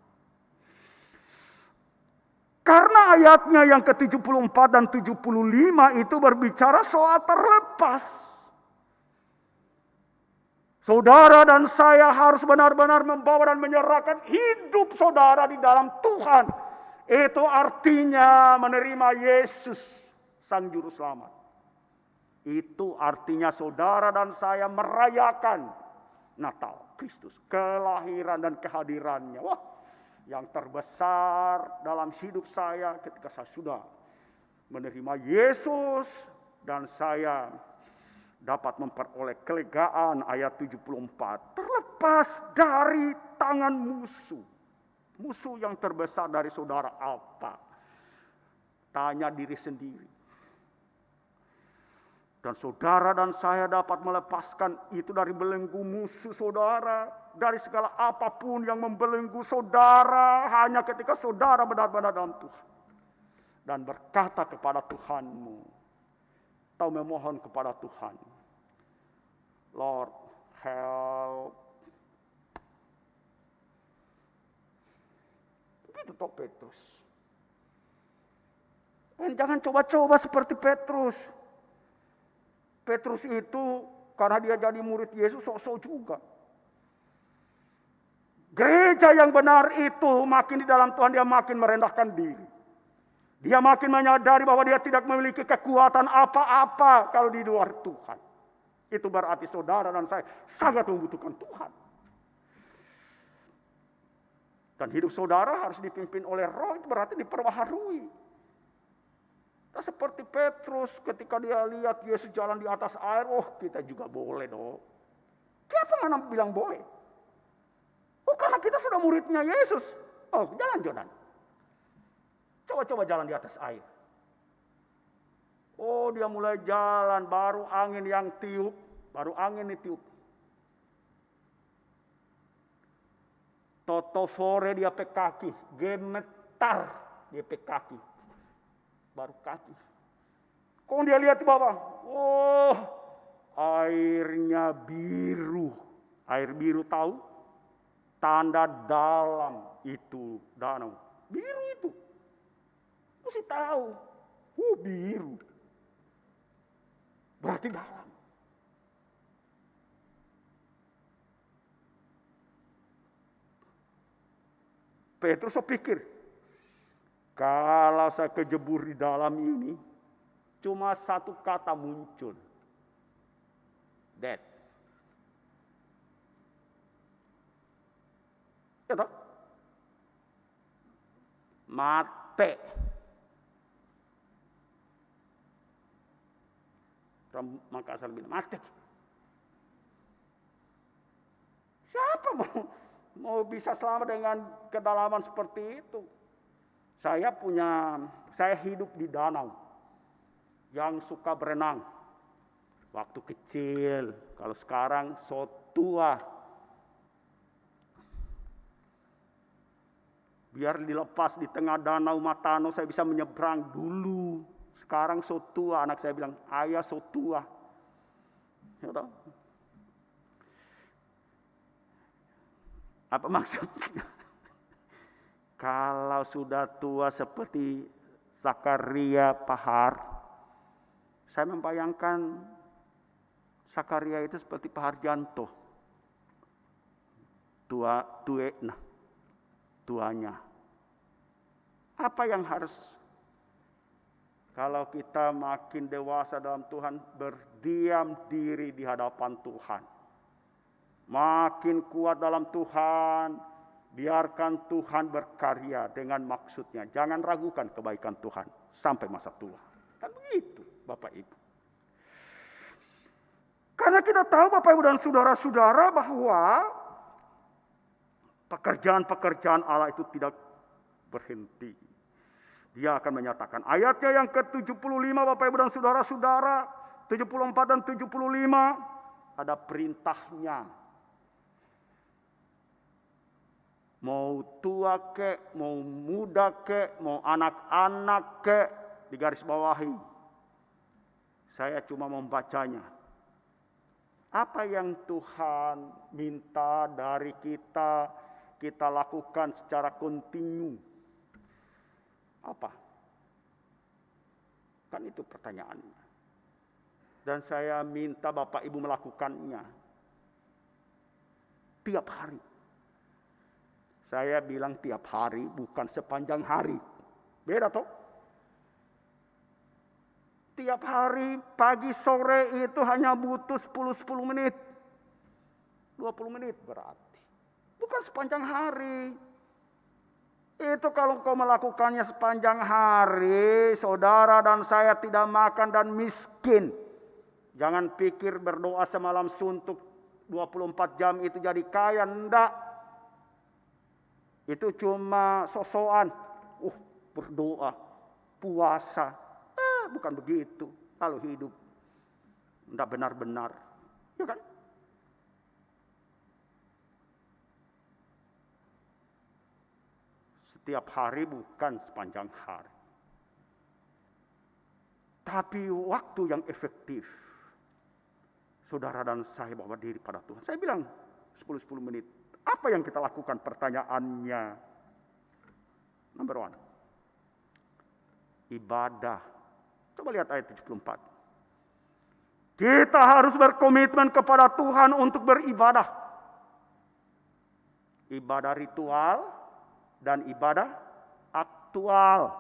Speaker 2: Karena ayatnya yang ke-74 dan 75 itu berbicara soal terlepas. Saudara dan saya harus benar-benar membawa dan menyerahkan hidup saudara di dalam Tuhan. Itu artinya menerima Yesus, Sang Juru Selamat. Itu artinya saudara dan saya merayakan Natal Kristus, kelahiran dan kehadirannya. Wah, yang terbesar dalam hidup saya ketika saya sudah menerima Yesus dan saya dapat memperoleh kelegaan ayat 74. Terlepas dari tangan musuh. Musuh yang terbesar dari saudara apa? Tanya diri sendiri. Dan saudara dan saya dapat melepaskan itu dari belenggu musuh saudara. Dari segala apapun yang membelenggu saudara. Hanya ketika saudara benar-benar dalam Tuhan. Dan berkata kepada Tuhanmu. Atau memohon kepada Tuhan. Lord, help. Begitu toh Petrus. Dan jangan coba-coba seperti Petrus. Petrus itu karena dia jadi murid Yesus sok-sok juga. Gereja yang benar itu makin di dalam Tuhan dia makin merendahkan diri. Dia makin menyadari bahwa dia tidak memiliki kekuatan apa-apa kalau di luar Tuhan. Itu berarti saudara dan saya sangat membutuhkan Tuhan. Dan hidup saudara harus dipimpin oleh Roh, itu berarti diperbaharui. Nah, seperti Petrus ketika dia lihat Yesus jalan di atas air, oh kita juga boleh dong. Siapa mana bilang boleh? Oh karena kita sudah muridnya Yesus. Oh jalan Jordan. Coba-coba jalan di atas air. Oh dia mulai jalan, baru angin yang tiup. Baru angin ditiup. Totofore dia pe kaki. Gemetar dia pe kaki. Baru kaki. Kok dia lihat di bawah? Oh airnya biru. Air biru tahu? Tanda dalam itu danau. Biru itu. Mesti tahu. Biru. Berarti dalam. Petrus pikir, kalau saya kejebur di dalam ini, cuma satu kata muncul. Dead. Ya toh? Mate. Orang Makassar bilang, mati. Siapa mau bisa selamat dengan kedalaman seperti itu? Saya hidup di danau yang suka berenang. Waktu kecil, kalau sekarang so tua. Biar dilepas di tengah danau Matano saya bisa menyeberang dulu. Sekarang so tua, anak saya bilang, ayah so tua. Ya tahu? Apa maksudnya? Kalau sudah tua seperti Zakaria Pahar, saya membayangkan Zakaria itu seperti Pahar Janto. Tuanya. Apa yang harus kalau kita makin dewasa dalam Tuhan, berdiam diri di hadapan Tuhan. Makin kuat dalam Tuhan, biarkan Tuhan berkarya dengan maksudnya. Jangan ragukan kebaikan Tuhan sampai masa tua. Kan begitu Bapak Ibu. Karena kita tahu Bapak Ibu dan saudara-saudara bahwa pekerjaan-pekerjaan Allah itu tidak berhenti. Dia akan menyatakan ayatnya yang ke-75 Bapak Ibu dan saudara-saudara, 74 dan 75 ada perintahnya. Mau tua kek, mau muda kek, mau anak-anak kek, di garis bawahi. Saya cuma membacanya. Apa yang Tuhan minta dari kita, kita lakukan secara kontinu. Apa? Kan itu pertanyaannya. Dan saya minta Bapak Ibu melakukannya tiap hari. Saya bilang tiap hari, bukan sepanjang hari. Beda toh? Tiap hari, pagi, sore itu hanya butuh 10 menit. 20 menit berarti. Bukan sepanjang hari. Itu kalau kau melakukannya sepanjang hari, saudara dan saya tidak makan dan miskin. Jangan pikir berdoa semalam suntuk 24 jam itu jadi kaya, enggak. Itu cuma sosokan. Berdoa, puasa. Bukan begitu. Kalau hidup enggak benar-benar. Ya kan? Setiap hari bukan sepanjang hari. Tapi waktu yang efektif. Saudara dan saya bawa diri pada Tuhan. Saya bilang 10 menit. Apa yang kita lakukan? Pertanyaannya. Number 1. Ibadah. Coba lihat ayat 74. Kita harus berkomitmen kepada Tuhan untuk beribadah. Ibadah ritual dan ibadah aktual.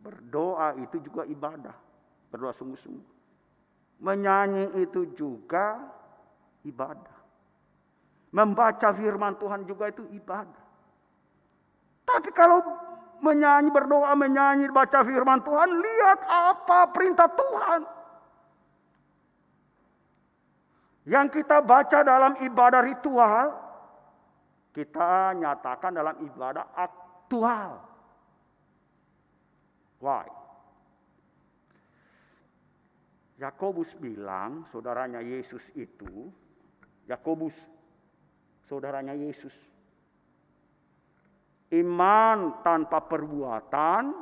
Speaker 2: Berdoa itu juga ibadah. Berdoa sungguh-sungguh. Menyanyi itu juga ibadah. Membaca firman Tuhan juga itu ibadah. Tapi kalau menyanyi, berdoa, menyanyi, baca firman Tuhan, lihat apa perintah Tuhan. Yang kita baca dalam ibadah ritual, kita nyatakan dalam ibadah aktual. Why? Yakobus bilang, saudaranya Yesus itu, Yakobus, saudaranya Yesus. Iman tanpa perbuatan,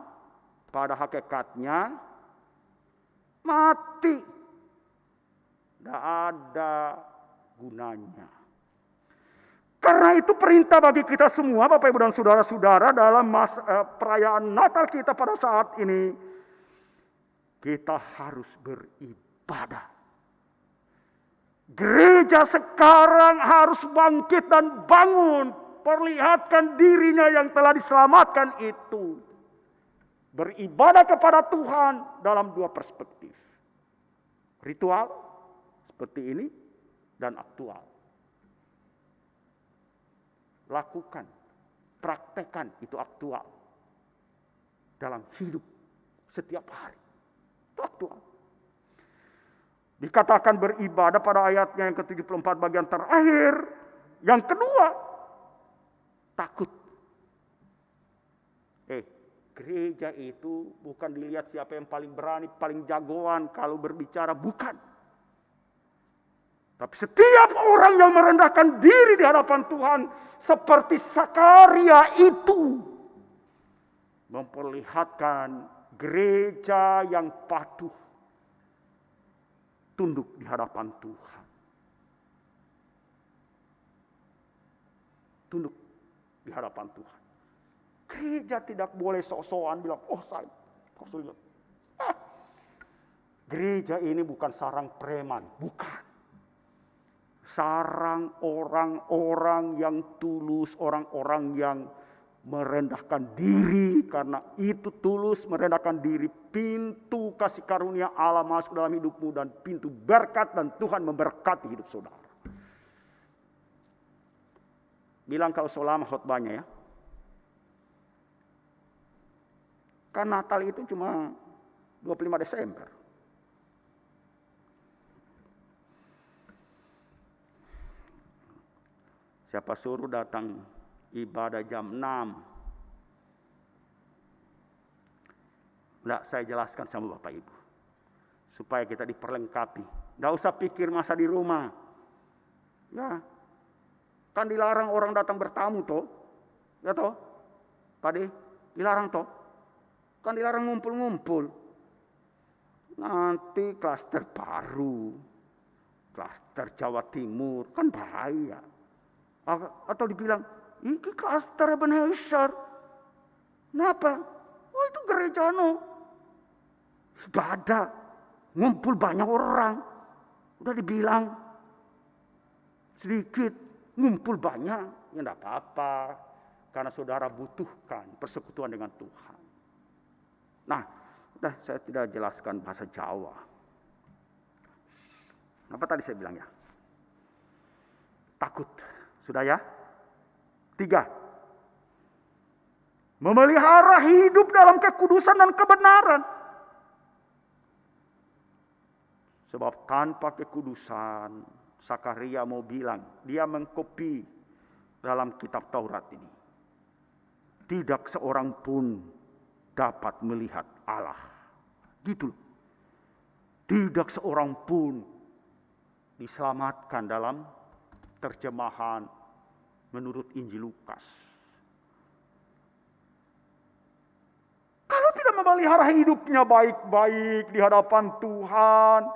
Speaker 2: pada hakikatnya, mati. Tidak ada gunanya. Karena itu perintah bagi kita semua, Bapak Ibu dan Saudara-saudara, dalam perayaan Natal kita pada saat ini, kita harus beribadah. Gereja sekarang harus bangkit dan bangun, perlihatkan dirinya yang telah diselamatkan itu. Beribadah kepada Tuhan dalam 2 perspektif. Ritual seperti ini dan aktual. Lakukan, praktekkan itu aktual dalam hidup setiap hari. Itu aktual. Dikatakan beribadah pada ayatnya yang ke-74 bagian terakhir. Yang kedua, takut. Gereja itu bukan dilihat siapa yang paling berani, paling jagoan kalau berbicara, bukan. Tapi setiap orang yang merendahkan diri di hadapan Tuhan seperti Sakaria itu memperlihatkan gereja yang patuh, tunduk di hadapan Tuhan. Tunduk di hadapan Tuhan. Gereja tidak boleh sok-sokan bilang, saya. Gereja ini bukan sarang preman, bukan. Sarang orang-orang yang tulus, orang-orang yang merendahkan diri, karena itu tulus merendahkan diri, pintu kasih karunia Allah masuk dalam hidupmu dan pintu berkat, dan Tuhan memberkati hidup saudara. Bilang kalau selama khotbahnya ya. Kan Natal itu cuma 25 Desember. Siapa suruh datang ibadah jam 6? Enggak, saya jelaskan sama Bapak Ibu. Supaya kita diperlengkapi. Enggak usah pikir masa di rumah. Ya, Kan dilarang orang datang bertamu toh. Ya toh? Pade, dilarang toh. Kan dilarang ngumpul-ngumpul. Nanti klaster baru. Klaster Jawa Timur. Kan bahaya. Atau dibilang, ini klaster Ebenezer. Kenapa? Oh itu gereja ibadah. Ngumpul banyak orang. Udah dibilang. Sedikit. Ngumpul banyak. Ya enggak apa-apa. Karena saudara butuhkan persekutuan dengan Tuhan. Nah, udah saya tidak jelaskan bahasa Jawa. Apa tadi saya bilang ya? Takut. Sudah ya? 3. Memelihara hidup dalam kekudusan dan kebenaran. Sebab tanpa kekudusan, Sakaria mau bilang, dia mengkopi dalam kitab Taurat ini. Tidak seorang pun dapat melihat Allah. Gitu. Tidak seorang pun diselamatkan dalam terjemahan menurut Injil Lukas. Kalau tidak memelihara hidupnya baik-baik di hadapan Tuhan,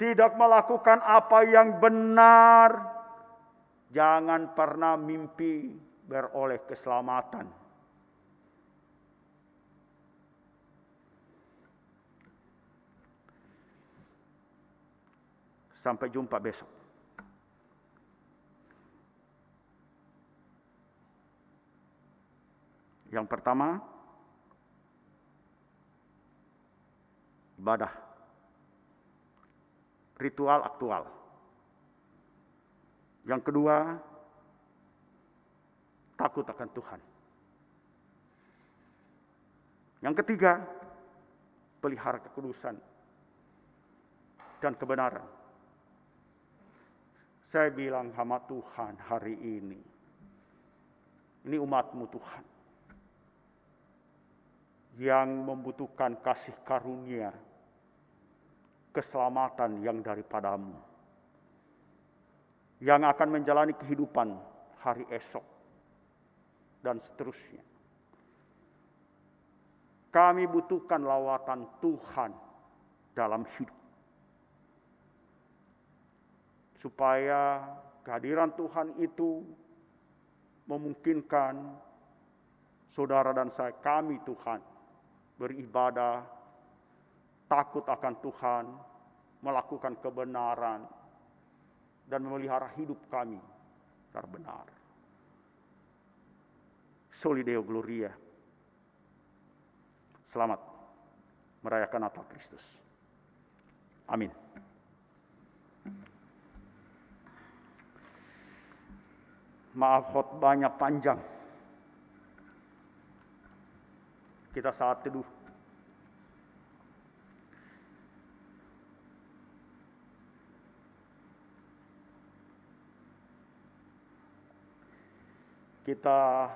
Speaker 2: tidak melakukan apa yang benar, jangan pernah mimpi beroleh keselamatan. Sampai jumpa besok. Yang pertama, ibadah. Ritual aktual. Yang kedua, takut akan Tuhan. Yang ketiga, pelihara kekudusan dan kebenaran. Saya bilang sama Tuhan hari ini umatmu Tuhan, yang membutuhkan kasih karunia, keselamatan yang daripadamu, yang akan menjalani kehidupan hari esok, dan seterusnya. Kami butuhkan lawatan Tuhan dalam hidup. Supaya kehadiran Tuhan itu memungkinkan saudara dan saya, kami Tuhan, beribadah, takut akan Tuhan, melakukan kebenaran, dan memelihara hidup kami secara benar. Soli Deo Gloria. Selamat merayakan Natal Kristus. Amin. Maaf khotbahnya panjang. Kita saat teduh. Kita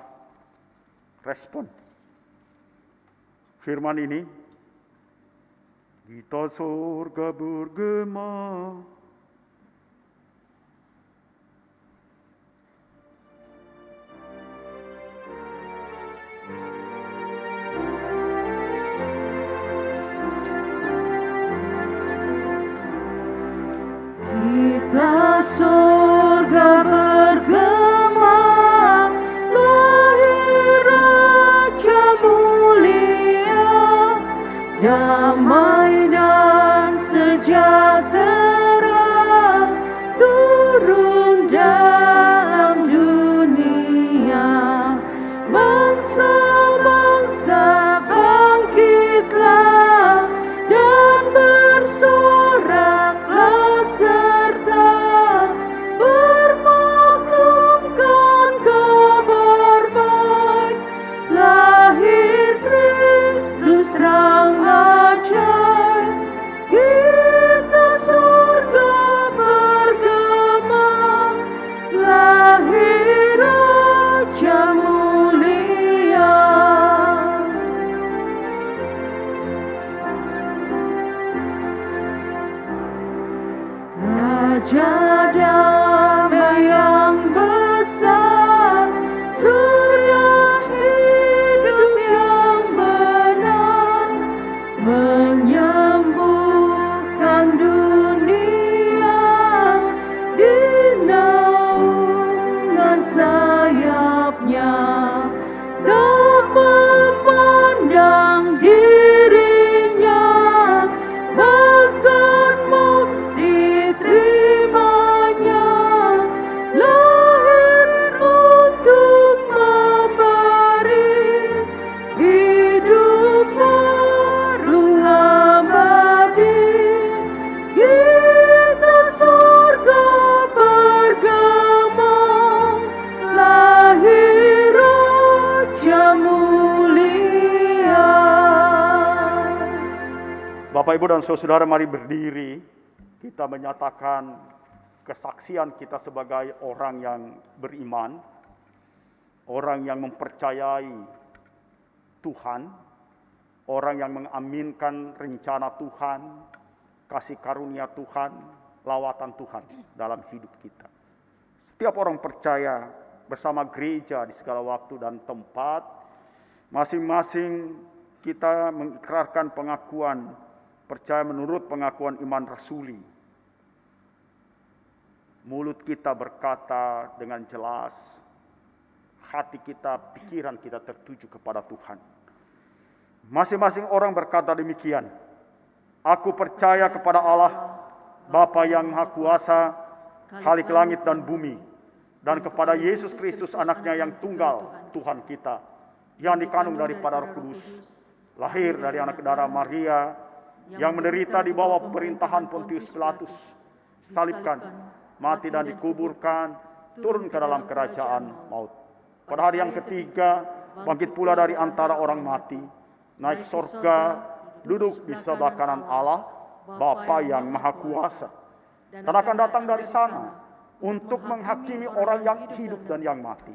Speaker 2: respon firman ini. Kita surga bergema,
Speaker 3: kita surga bergema, lahir Raja mulia, damai dan sejahtera turun dalam dunia. Bangsa-bangsa bangkitlah dan bersoraklah serta bermaklumkan kabar baik. Lahir Kristus terang ajaib, kita surga bergema, lahir Raja mulia. Raja damai yang
Speaker 2: Ibu dan Saudara, mari berdiri. Kita menyatakan kesaksian kita sebagai orang yang beriman, orang yang mempercayai Tuhan, orang yang mengaminkan rencana Tuhan, kasih karunia Tuhan, lawatan Tuhan dalam hidup kita. Setiap orang percaya bersama gereja di segala waktu dan tempat, masing-masing kita mengikrarkan pengakuan percaya menurut pengakuan iman rasuli. Mulut kita berkata dengan jelas, hati kita, pikiran kita tertuju kepada Tuhan. Masing-masing orang berkata demikian. Aku percaya kepada Allah, Bapa yang Maha Kuasa, Khalik langit dan bumi, dan kepada Yesus Kristus anaknya yang tunggal, Tuhan kita, yang dikandung daripada Roh Kudus, lahir dari anak darah Maria, yang menderita di bawah pemerintahan Pontius Pilatus, salibkan, mati dan dikuburkan, turun ke dalam kerajaan maut. Pada hari yang ketiga, bangkit pula dari antara orang mati, naik sorga, duduk di sebelah kanan Allah, Bapa yang Maha Kuasa, dan akan datang dari sana untuk menghakimi orang yang hidup dan yang mati.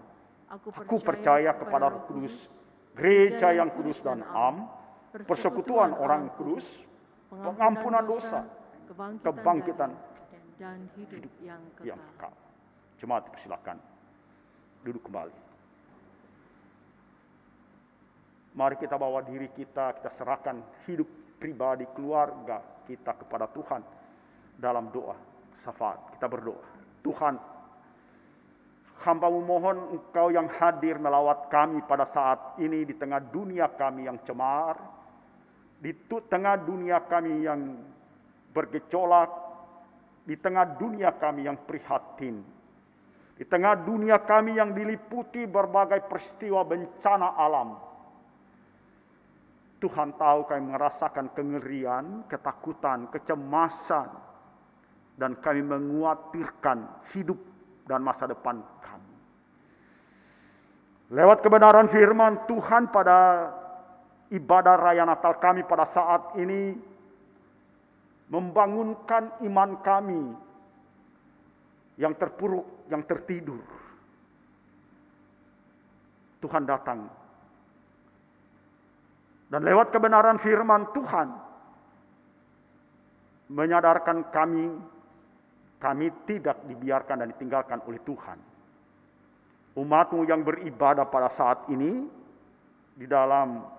Speaker 2: Aku percaya kepada Roh Kudus, gereja yang kudus dan am, persekutuan orang kudus, pengampunan dosa, kebangkitan
Speaker 3: dan hidup yang
Speaker 2: yang
Speaker 3: kekal.
Speaker 2: kekal. Jemaat persilakan duduk kembali. Mari kita bawa diri kita serahkan hidup pribadi, keluarga kita kepada Tuhan dalam doa syafaat. Kita berdoa. Tuhan, hamba-Mu mohon Engkau yang hadir melawat kami pada saat ini di tengah dunia kami yang cemar, di tengah dunia kami yang bergejolak, di tengah dunia kami yang prihatin, di tengah dunia kami yang diliputi berbagai peristiwa bencana alam. Tuhan tahu kami merasakan kengerian, ketakutan, kecemasan, dan kami mengkhawatirkan hidup dan masa depan kami. Lewat kebenaran firman Tuhan pada ibadah raya Natal kami pada saat ini, membangunkan iman kami yang terpuruk, yang tertidur. Tuhan datang. Dan lewat kebenaran firman Tuhan, menyadarkan kami tidak dibiarkan dan ditinggalkan oleh Tuhan. Umat-Mu yang beribadah pada saat ini, di dalam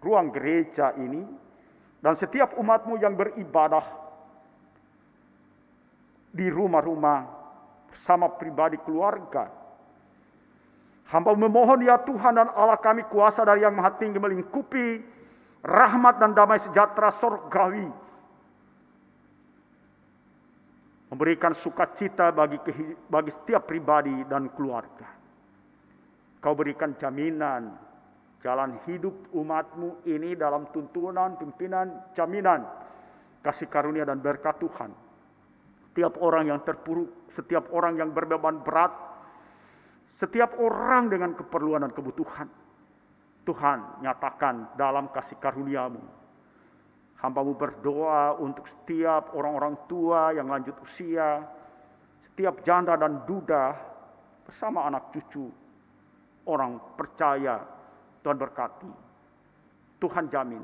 Speaker 2: ruang gereja ini, dan setiap umat-Mu yang beribadah di rumah-rumah bersama pribadi keluarga. Hamba memohon ya Tuhan dan Allah kami, kuasa dari yang maha tinggi melingkupi, rahmat dan damai sejahtera sorgawi, memberikan sukacita bagi setiap pribadi dan keluarga. Kau berikan jaminan jalan hidup umat-Mu ini dalam tuntunan, pimpinan, jaminan, kasih karunia dan berkat Tuhan. Setiap orang yang terpuruk, setiap orang yang berbeban berat, setiap orang dengan keperluan dan kebutuhan, Tuhan nyatakan dalam kasih karunia-Mu. Hamba-Mu berdoa untuk setiap orang-orang tua yang lanjut usia, setiap janda dan duda, bersama anak cucu, orang percaya, Tuhan berkati. Tuhan jamin.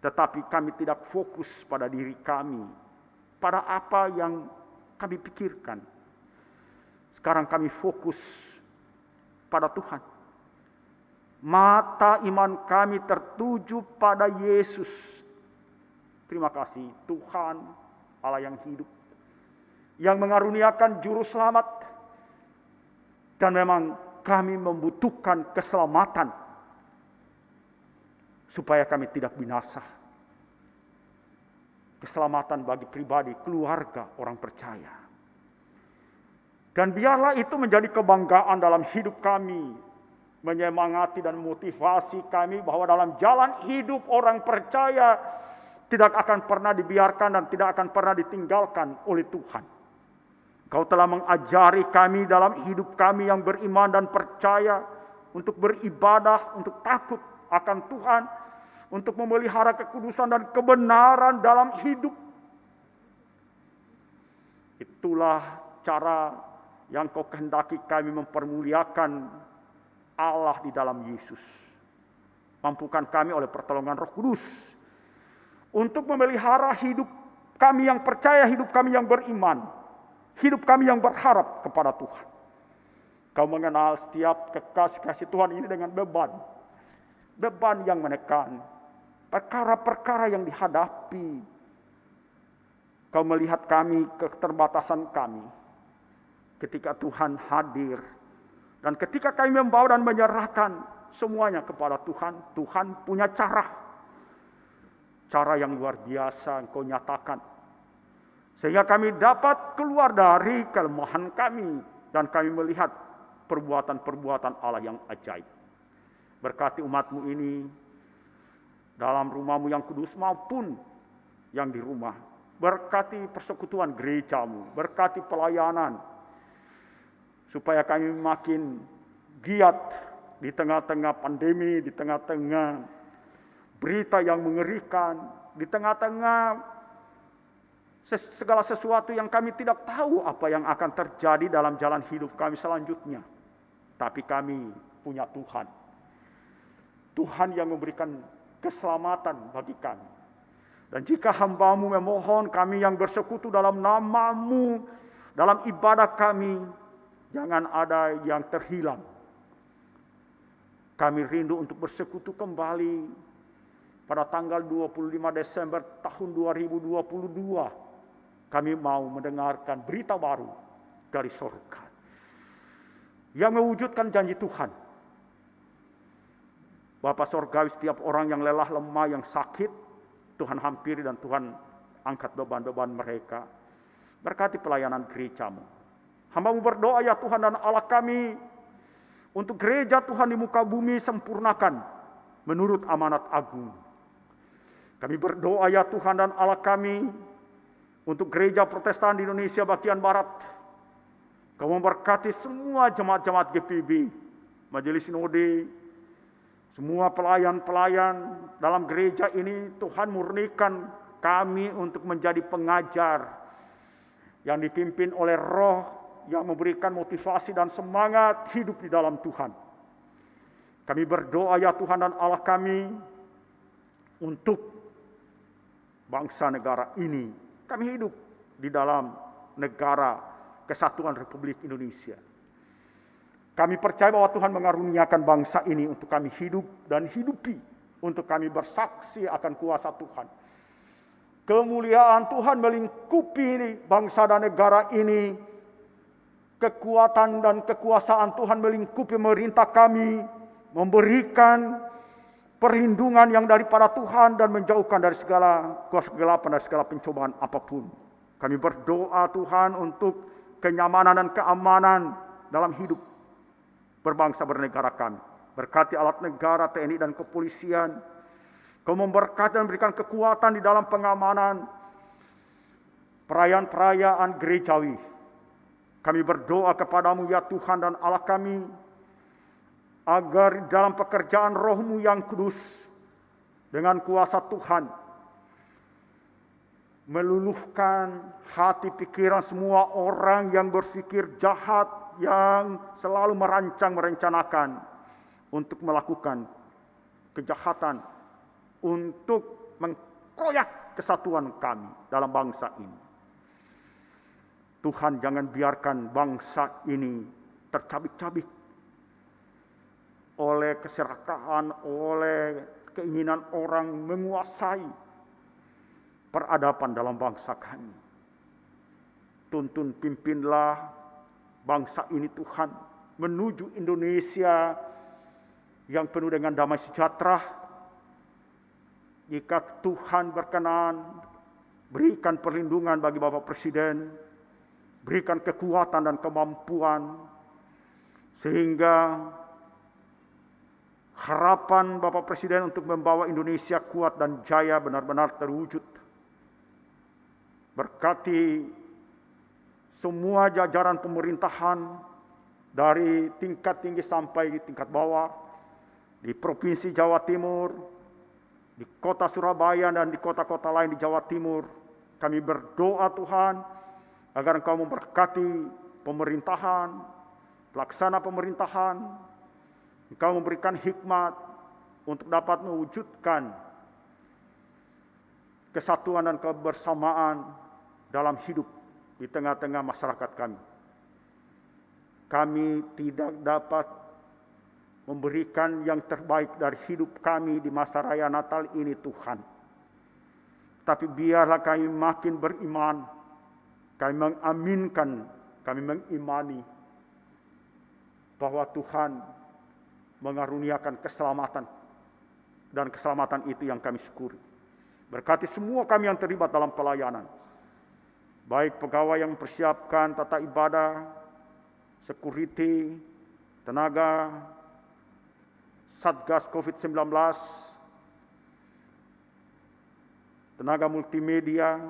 Speaker 2: Tetapi kami tidak fokus pada diri kami, pada apa yang kami pikirkan. Sekarang kami fokus pada Tuhan. Mata iman kami tertuju pada Yesus. Terima kasih Tuhan Allah yang hidup, yang mengaruniakan juru selamat. Dan memang kami membutuhkan keselamatan supaya kami tidak binasa. Keselamatan bagi pribadi, keluarga, orang percaya. Dan biarlah itu menjadi kebanggaan dalam hidup kami, menyemangati dan motivasi kami bahwa dalam jalan hidup orang percaya tidak akan pernah dibiarkan dan tidak akan pernah ditinggalkan oleh Tuhan. Kau telah mengajari kami dalam hidup kami yang beriman dan percaya untuk beribadah, untuk takut akan Tuhan, untuk memelihara kekudusan dan kebenaran dalam hidup. Itulah cara yang Kau kehendaki kami mempermuliakan Allah di dalam Yesus. Mampukan kami oleh pertolongan Roh Kudus untuk memelihara hidup kami yang percaya, hidup kami yang beriman, hidup kami yang berharap kepada Tuhan. Kau mengenal setiap kekasih-kasih Tuhan ini dengan beban yang menekan, perkara-perkara yang dihadapi. Kau melihat kami, keterbatasan kami, ketika Tuhan hadir, dan ketika kami membawa dan menyerahkan semuanya kepada Tuhan, Tuhan punya cara yang luar biasa Engkau nyatakan, sehingga kami dapat keluar dari kelemahan kami, dan kami melihat perbuatan-perbuatan Allah yang ajaib. Berkati umat-Mu ini dalam rumah-Mu yang kudus maupun yang di rumah. Berkati persekutuan gereja-Mu, berkati pelayanan, supaya kami makin giat di tengah-tengah pandemi, di tengah-tengah berita yang mengerikan, di tengah-tengah segala sesuatu yang kami tidak tahu apa yang akan terjadi dalam jalan hidup kami selanjutnya. Tapi kami punya Tuhan yang memberikan keselamatan bagi kami. Dan jika hamba-Mu memohon, kami yang bersekutu dalam nama-Mu, dalam ibadah kami, jangan ada yang terhilang. Kami rindu untuk bersekutu kembali pada tanggal 25 Desember tahun 2022. Kami mau mendengarkan berita baru dari surga yang mewujudkan janji Tuhan. Bapa Surgawi, setiap orang yang lelah, lemah, yang sakit, Tuhan hampiri dan Tuhan angkat beban-beban mereka. Berkati pelayanan gereja-Mu. Hamba-Mu berdoa ya Tuhan dan Allah kami, untuk gereja Tuhan di muka bumi sempurnakan menurut amanat agung. Kami berdoa ya Tuhan dan Allah kami, untuk gereja Protestan di Indonesia bagian Barat. Kau memberkati semua jemaat-jemaat GPIB, Majelis Sinode, semua pelayan-pelayan dalam gereja ini. Tuhan murnikan kami untuk menjadi pengajar yang dipimpin oleh Roh yang memberikan motivasi dan semangat hidup di dalam Tuhan. Kami berdoa ya Tuhan dan Allah kami, untuk bangsa negara ini. Kami hidup di dalam negara Kesatuan Republik Indonesia. Kami percaya bahwa Tuhan mengaruniakan bangsa ini untuk kami hidup dan hidupi, untuk kami bersaksi akan kuasa Tuhan. Kemuliaan Tuhan melingkupi bangsa dan negara ini. Kekuatan dan kekuasaan Tuhan melingkupi pemerintah kami, memberikan perlindungan yang daripada Tuhan dan menjauhkan dari segala kuasa kegelapan dan segala pencobaan apapun. Kami berdoa Tuhan untuk kenyamanan dan keamanan dalam hidup berbangsa bernegara kami. Berkati alat negara, TNI dan kepolisian. Kau memberkati dan memberikan kekuatan di dalam pengamanan perayaan-perayaan gerejawi. Kami berdoa kepadamu ya Tuhan dan Allah kami, agar dalam pekerjaan Roh-Mu yang kudus, dengan kuasa Tuhan, meluluhkan hati pikiran semua orang yang berpikir jahat, yang selalu merencanakan untuk melakukan kejahatan, untuk mengkoyak kesatuan kami dalam bangsa ini. Tuhan, jangan biarkan bangsa ini tercabik-cabik oleh keserakahan, oleh keinginan orang menguasai peradaban dalam bangsa kami. Tuntun pimpinlah bangsa ini Tuhan menuju Indonesia yang penuh dengan damai sejahtera. Jika Tuhan berkenan, berikan perlindungan bagi Bapak Presiden, berikan kekuatan dan kemampuan, sehingga harapan Bapak Presiden untuk membawa Indonesia kuat dan jaya benar-benar terwujud. Berkati semua jajaran pemerintahan dari tingkat tinggi sampai tingkat bawah di Provinsi Jawa Timur, di kota Surabaya dan di kota-kota lain di Jawa Timur. Kami berdoa Tuhan agar Engkau memberkati pemerintahan, pelaksana pemerintahan. Engkau memberikan hikmat untuk dapat mewujudkan kesatuan dan kebersamaan dalam hidup di tengah-tengah masyarakat kami. Kami tidak dapat memberikan yang terbaik dari hidup kami di masa raya Natal ini Tuhan. Tapi biarlah kami makin beriman, kami mengaminkan, kami mengimani bahwa Tuhan mengaruniakan keselamatan, dan keselamatan itu yang kami syukuri. Berkati semua kami yang terlibat dalam pelayanan, baik pegawai yang mempersiapkan tata ibadah, security, tenaga, Satgas COVID-19, tenaga multimedia,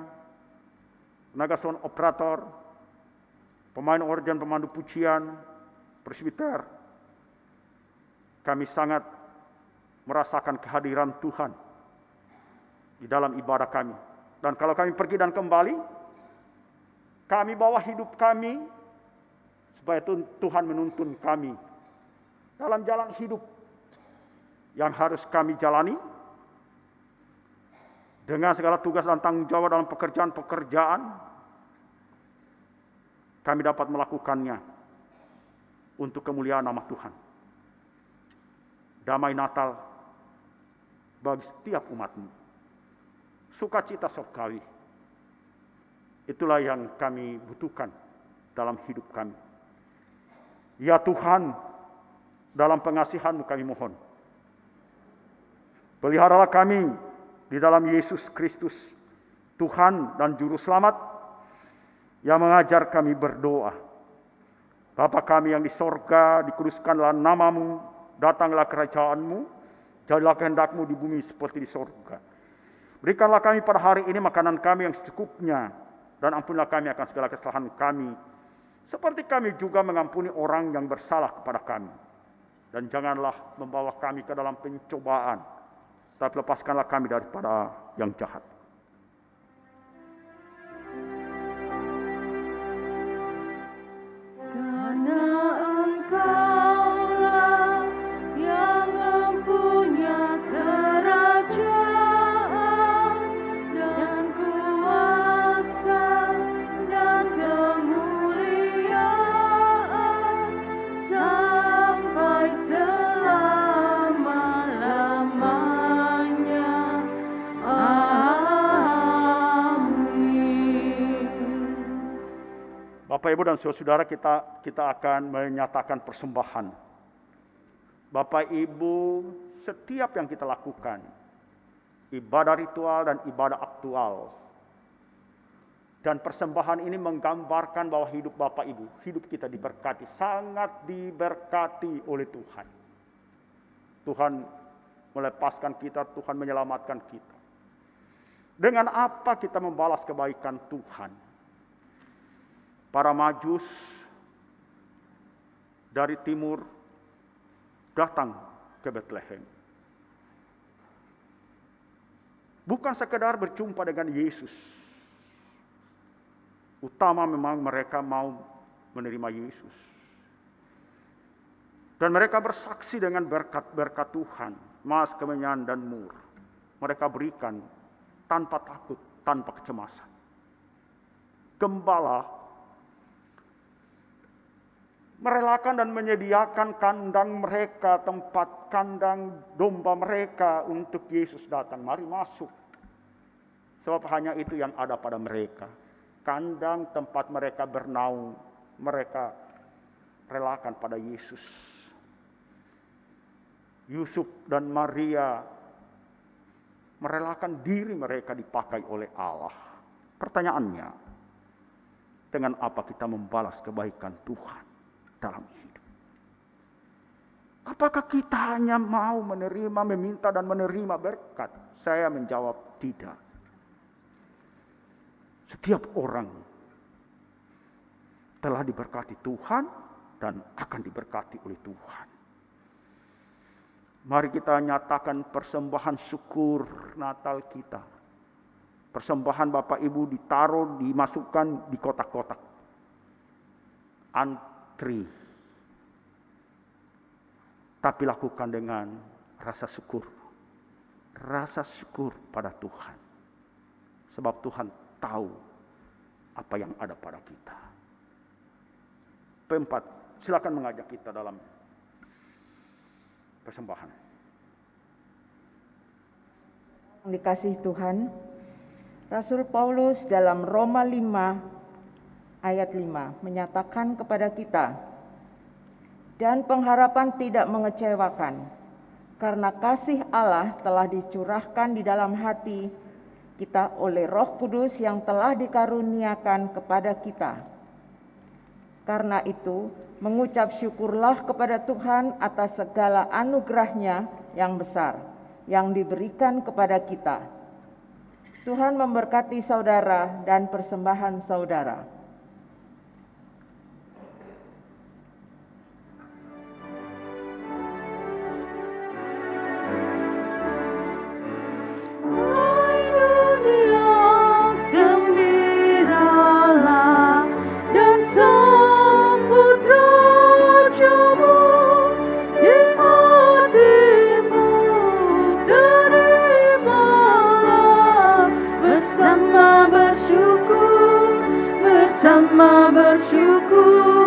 Speaker 2: tenaga sound operator, pemain organ, pemandu pujian, presbiter. Kami sangat merasakan kehadiran Tuhan di dalam ibadah kami. Dan kalau kami pergi dan kembali, kami bawa hidup kami supaya Tuhan menuntun kami dalam jalan hidup yang harus kami jalani dengan segala tugas dan tanggung jawab dalam pekerjaan-pekerjaan. Kami dapat melakukannya untuk kemuliaan nama Tuhan. Damai Natal bagi setiap umat-Mu. Sukacita surgawi. Itulah yang kami butuhkan dalam hidup kami. Ya Tuhan, dalam pengasihan-Mu kami mohon. Peliharalah kami di dalam Yesus Kristus, Tuhan dan Juru Selamat, yang mengajar kami berdoa. Bapa kami yang di sorga, dikuduskanlah nama-Mu, datanglah kerajaan-Mu, jadilah kehendak-Mu di bumi seperti di sorga. Berikanlah kami pada hari ini makanan kami yang secukupnya, dan ampunilah kami akan segala kesalahan kami, seperti kami juga mengampuni orang yang bersalah kepada kami. Dan janganlah membawa kami ke dalam pencobaan, tapi lepaskanlah kami daripada yang jahat.
Speaker 3: Karena Engkaulah yang mempunyai kerajaan dan kuasa dan kemuliaan sampai selama-lamanya. Amin.
Speaker 2: Bapak, Ibu, dan saudara-saudara, kita akan menyatakan persembahan. Bapak, Ibu, setiap yang kita lakukan, ibadah ritual dan ibadah aktual, dan persembahan ini menggambarkan bahwa hidup Bapak, Ibu, hidup kita diberkati, sangat diberkati oleh Tuhan. Tuhan melepaskan kita, Tuhan menyelamatkan kita. Dengan apa kita membalas kebaikan Tuhan? Para Majus dari timur datang ke Betlehem. Bukan sekedar berjumpa dengan Yesus. Utama memang mereka mau menerima Yesus. Dan mereka bersaksi dengan berkat-berkat Tuhan, emas, kemenyan, dan mur. Mereka berikan tanpa takut, tanpa kecemasan. Gembala merelakan dan menyediakan kandang mereka, tempat kandang domba mereka untuk Yesus datang. Mari masuk. Sebab hanya itu yang ada pada mereka. Kandang tempat mereka bernaung, mereka relakan pada Yesus. Yusuf dan Maria merelakan diri mereka dipakai oleh Allah. Pertanyaannya, dengan apa kita membalas kebaikan Tuhan dalam hidup? Apakah kita hanya mau menerima, meminta dan menerima berkat? Saya menjawab tidak. Setiap orang telah diberkati Tuhan dan akan diberkati oleh Tuhan. Mari kita nyatakan persembahan syukur Natal kita. Persembahan Bapak Ibu ditaruh, dimasukkan di kotak-kotak. Antri. Tapi lakukan dengan rasa syukur. Rasa syukur pada Tuhan. Sebab Tuhan tahu apa yang ada pada kita. Keempat, silakan mengajak kita dalam persembahan.
Speaker 5: Dikasihi Tuhan, Rasul Paulus dalam Roma 5 ayat 5 menyatakan kepada kita, dan pengharapan tidak mengecewakan, karena kasih Allah telah dicurahkan di dalam hati kita oleh Roh Kudus yang telah dikaruniakan kepada kita. Karena itu, mengucap syukurlah kepada Tuhan atas segala anugerah-Nya yang besar, yang diberikan kepada kita. Tuhan memberkati saudara dan persembahan saudara.
Speaker 3: Hai dunia, gembiralah dan sambut Rajamu di hatimu, terimalah bersama bersyukur, bersama-sama bersyukur.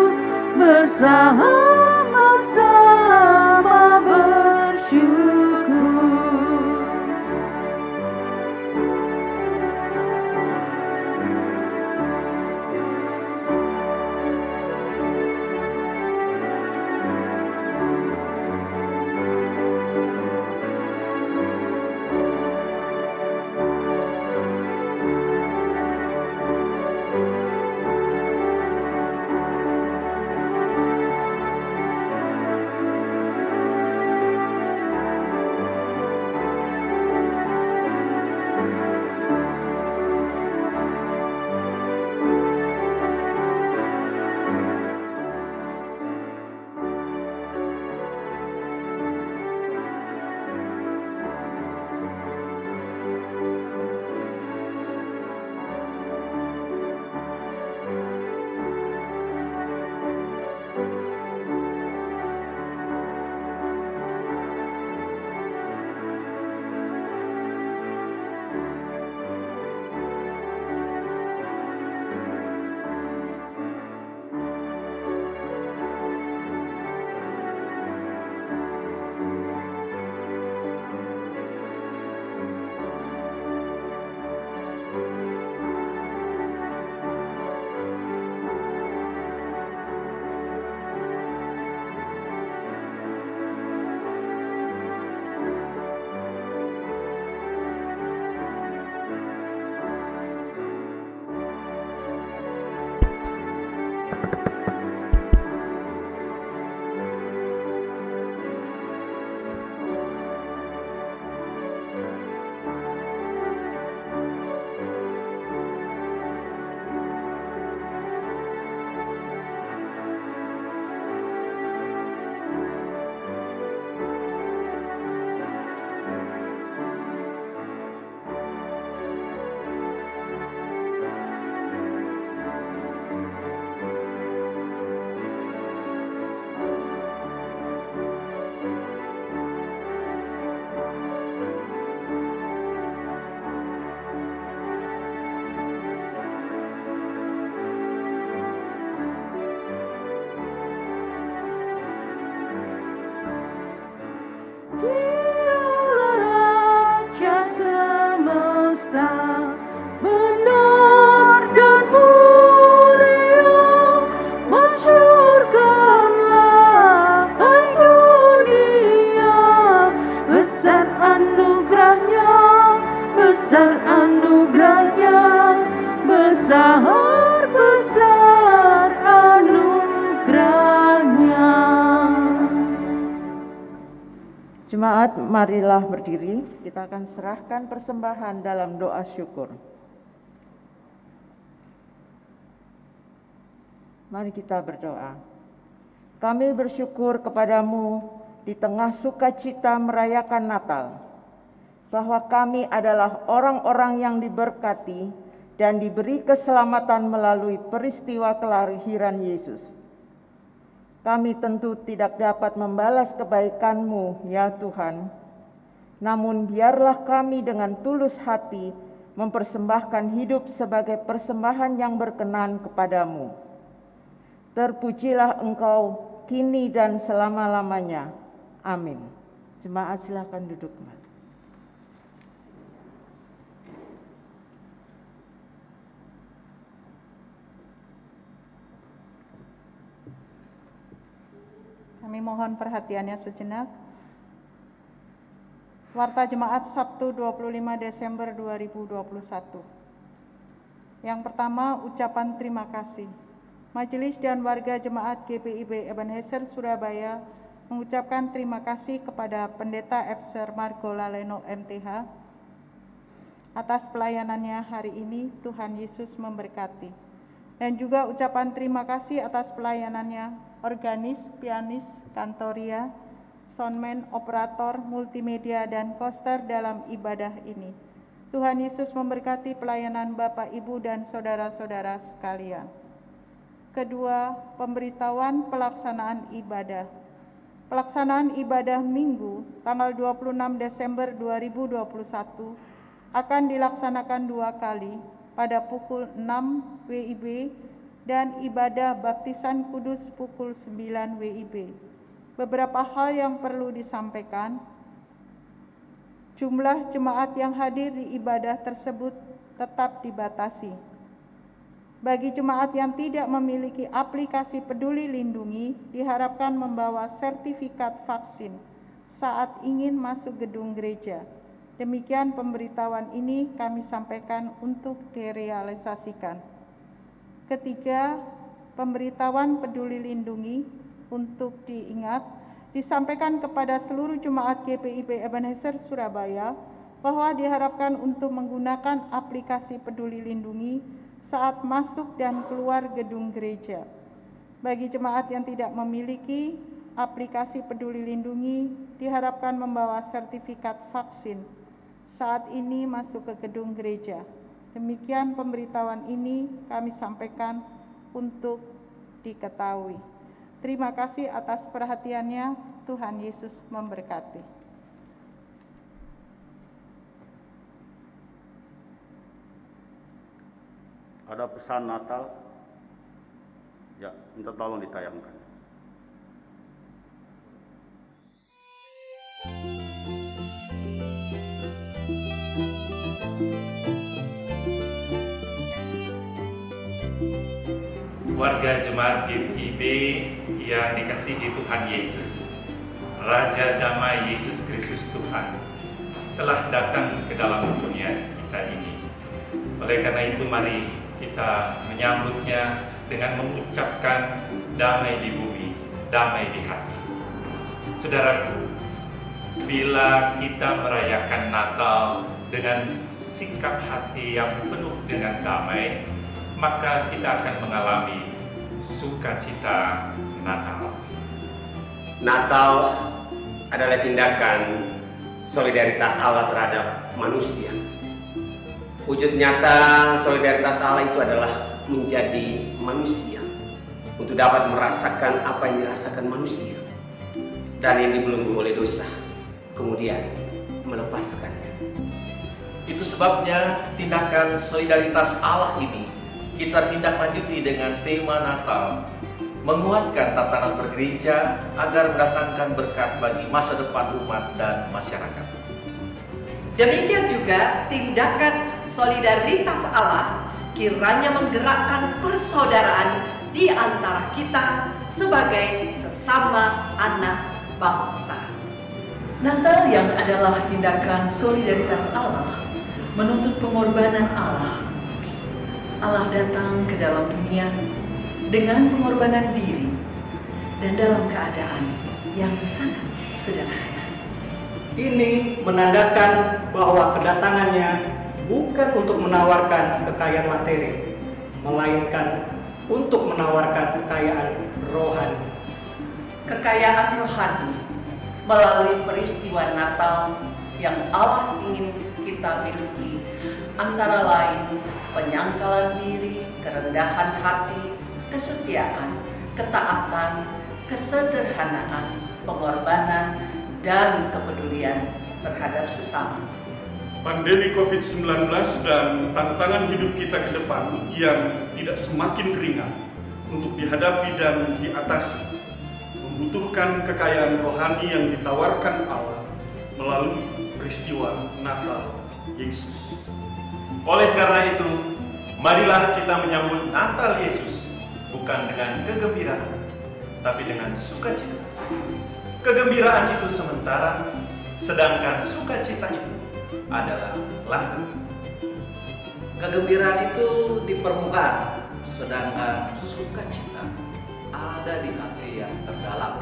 Speaker 3: besar anugerahnya.
Speaker 5: Jemaat, marilah berdiri, kita akan serahkan persembahan dalam doa syukur. Mari kita berdoa. Kami bersyukur kepadamu di tengah sukacita merayakan Natal, bahwa kami adalah orang-orang yang diberkati dan diberi keselamatan melalui peristiwa kelahiran Yesus. Kami tentu tidak dapat membalas kebaikan-Mu, ya Tuhan, namun biarlah kami dengan tulus hati mempersembahkan hidup sebagai persembahan yang berkenan kepadamu. Terpujilah Engkau kini dan selama-lamanya. Amin. Jemaat silakan duduk kembali.
Speaker 6: Kami mohon perhatiannya sejenak. Warta Jemaat Sabtu 25 Desember 2021. Yang pertama, ucapan terima kasih. Majelis dan warga Jemaat GPIB Ebenezer Surabaya mengucapkan terima kasih kepada Pendeta Efser Margo Laleno MTH atas pelayanannya hari ini. Tuhan Yesus memberkati. Dan juga ucapan terima kasih atas pelayanannya organis, pianis, kantoria, soundman, operator, multimedia, dan koster dalam ibadah ini. Tuhan Yesus memberkati pelayanan Bapak, Ibu, dan saudara-saudara sekalian. Kedua, pemberitahuan pelaksanaan ibadah. Pelaksanaan ibadah Minggu tanggal 26 Desember 2021 akan dilaksanakan 2 kali pada pukul 6 WIB dan ibadah baptisan kudus pukul 9 WIB. Beberapa hal yang perlu disampaikan. Jumlah jemaat yang hadir di ibadah tersebut tetap dibatasi. Bagi jemaat yang tidak memiliki aplikasi Peduli Lindungi, diharapkan membawa sertifikat vaksin saat ingin masuk gedung gereja. Demikian pemberitahuan ini kami sampaikan untuk direalisasikan. Ketiga, pemberitahuan Peduli Lindungi untuk diingat, disampaikan kepada seluruh jemaat GPIB Ebenezer Surabaya bahwa diharapkan untuk menggunakan aplikasi Peduli Lindungi saat masuk dan keluar gedung gereja. Bagi jemaat yang tidak memiliki aplikasi Peduli Lindungi, diharapkan membawa sertifikat vaksin saat ini masuk ke gedung gereja. Demikian pemberitahuan ini kami sampaikan untuk diketahui. Terima kasih atas perhatiannya. Tuhan Yesus memberkati.
Speaker 2: Ada pesan Natal? Ya, minta tolong ditayangkan.
Speaker 7: Warga Jemaat GPIB yang dikasihi Tuhan Yesus, Raja Damai Yesus Kristus Tuhan telah datang ke dalam dunia kita ini. Oleh karena itu mari kita menyambutnya dengan mengucapkan damai di bumi, damai di hati. Saudaraku, bila kita merayakan Natal dengan sikap hati yang penuh dengan damai, maka kita akan mengalami sukacita Natal.
Speaker 8: Natal adalah tindakan solidaritas Allah terhadap manusia. Wujud nyata solidaritas Allah itu adalah menjadi manusia untuk dapat merasakan apa yang dirasakan manusia dan yang dibelenggu oleh dosa, kemudian melepaskannya.
Speaker 9: Itu sebabnya tindakan solidaritas Allah ini kita tindak lanjuti dengan tema Natal, menguatkan tatanan bergereja agar mendatangkan berkat bagi masa depan umat dan masyarakat.
Speaker 10: Demikian juga tindakan solidaritas Allah kiranya menggerakkan persaudaraan di antara kita sebagai sesama anak bangsa.
Speaker 11: Natal yang adalah tindakan solidaritas Allah menuntut pengorbanan Allah. Allah datang ke dalam dunia dengan pengorbanan diri dan dalam keadaan yang sangat sederhana.
Speaker 12: Ini menandakan bahwa kedatangannya bukan untuk menawarkan kekayaan materi, melainkan untuk menawarkan kekayaan rohani.
Speaker 11: Kekayaan rohani melalui peristiwa Natal yang Allah ingin kita miliki, antara lain penyangkalan diri, kerendahan hati, kesetiaan, ketaatan, kesederhanaan, pengorbanan, dan kepedulian terhadap sesama.
Speaker 13: Pandemi COVID-19 dan tantangan hidup kita ke depan yang tidak semakin ringan untuk dihadapi dan diatasi membutuhkan kekayaan rohani yang ditawarkan Allah melalui peristiwa Natal Yesus.
Speaker 7: Oleh karena itu, marilah kita menyambut Natal Yesus bukan dengan kegembiraan, tapi dengan sukacita. Kegembiraan itu sementara, sedangkan sukacita itu adalah langgeng.
Speaker 9: Kegembiraan itu di permukaan, sedangkan sukacita ada di hati yang terdalam.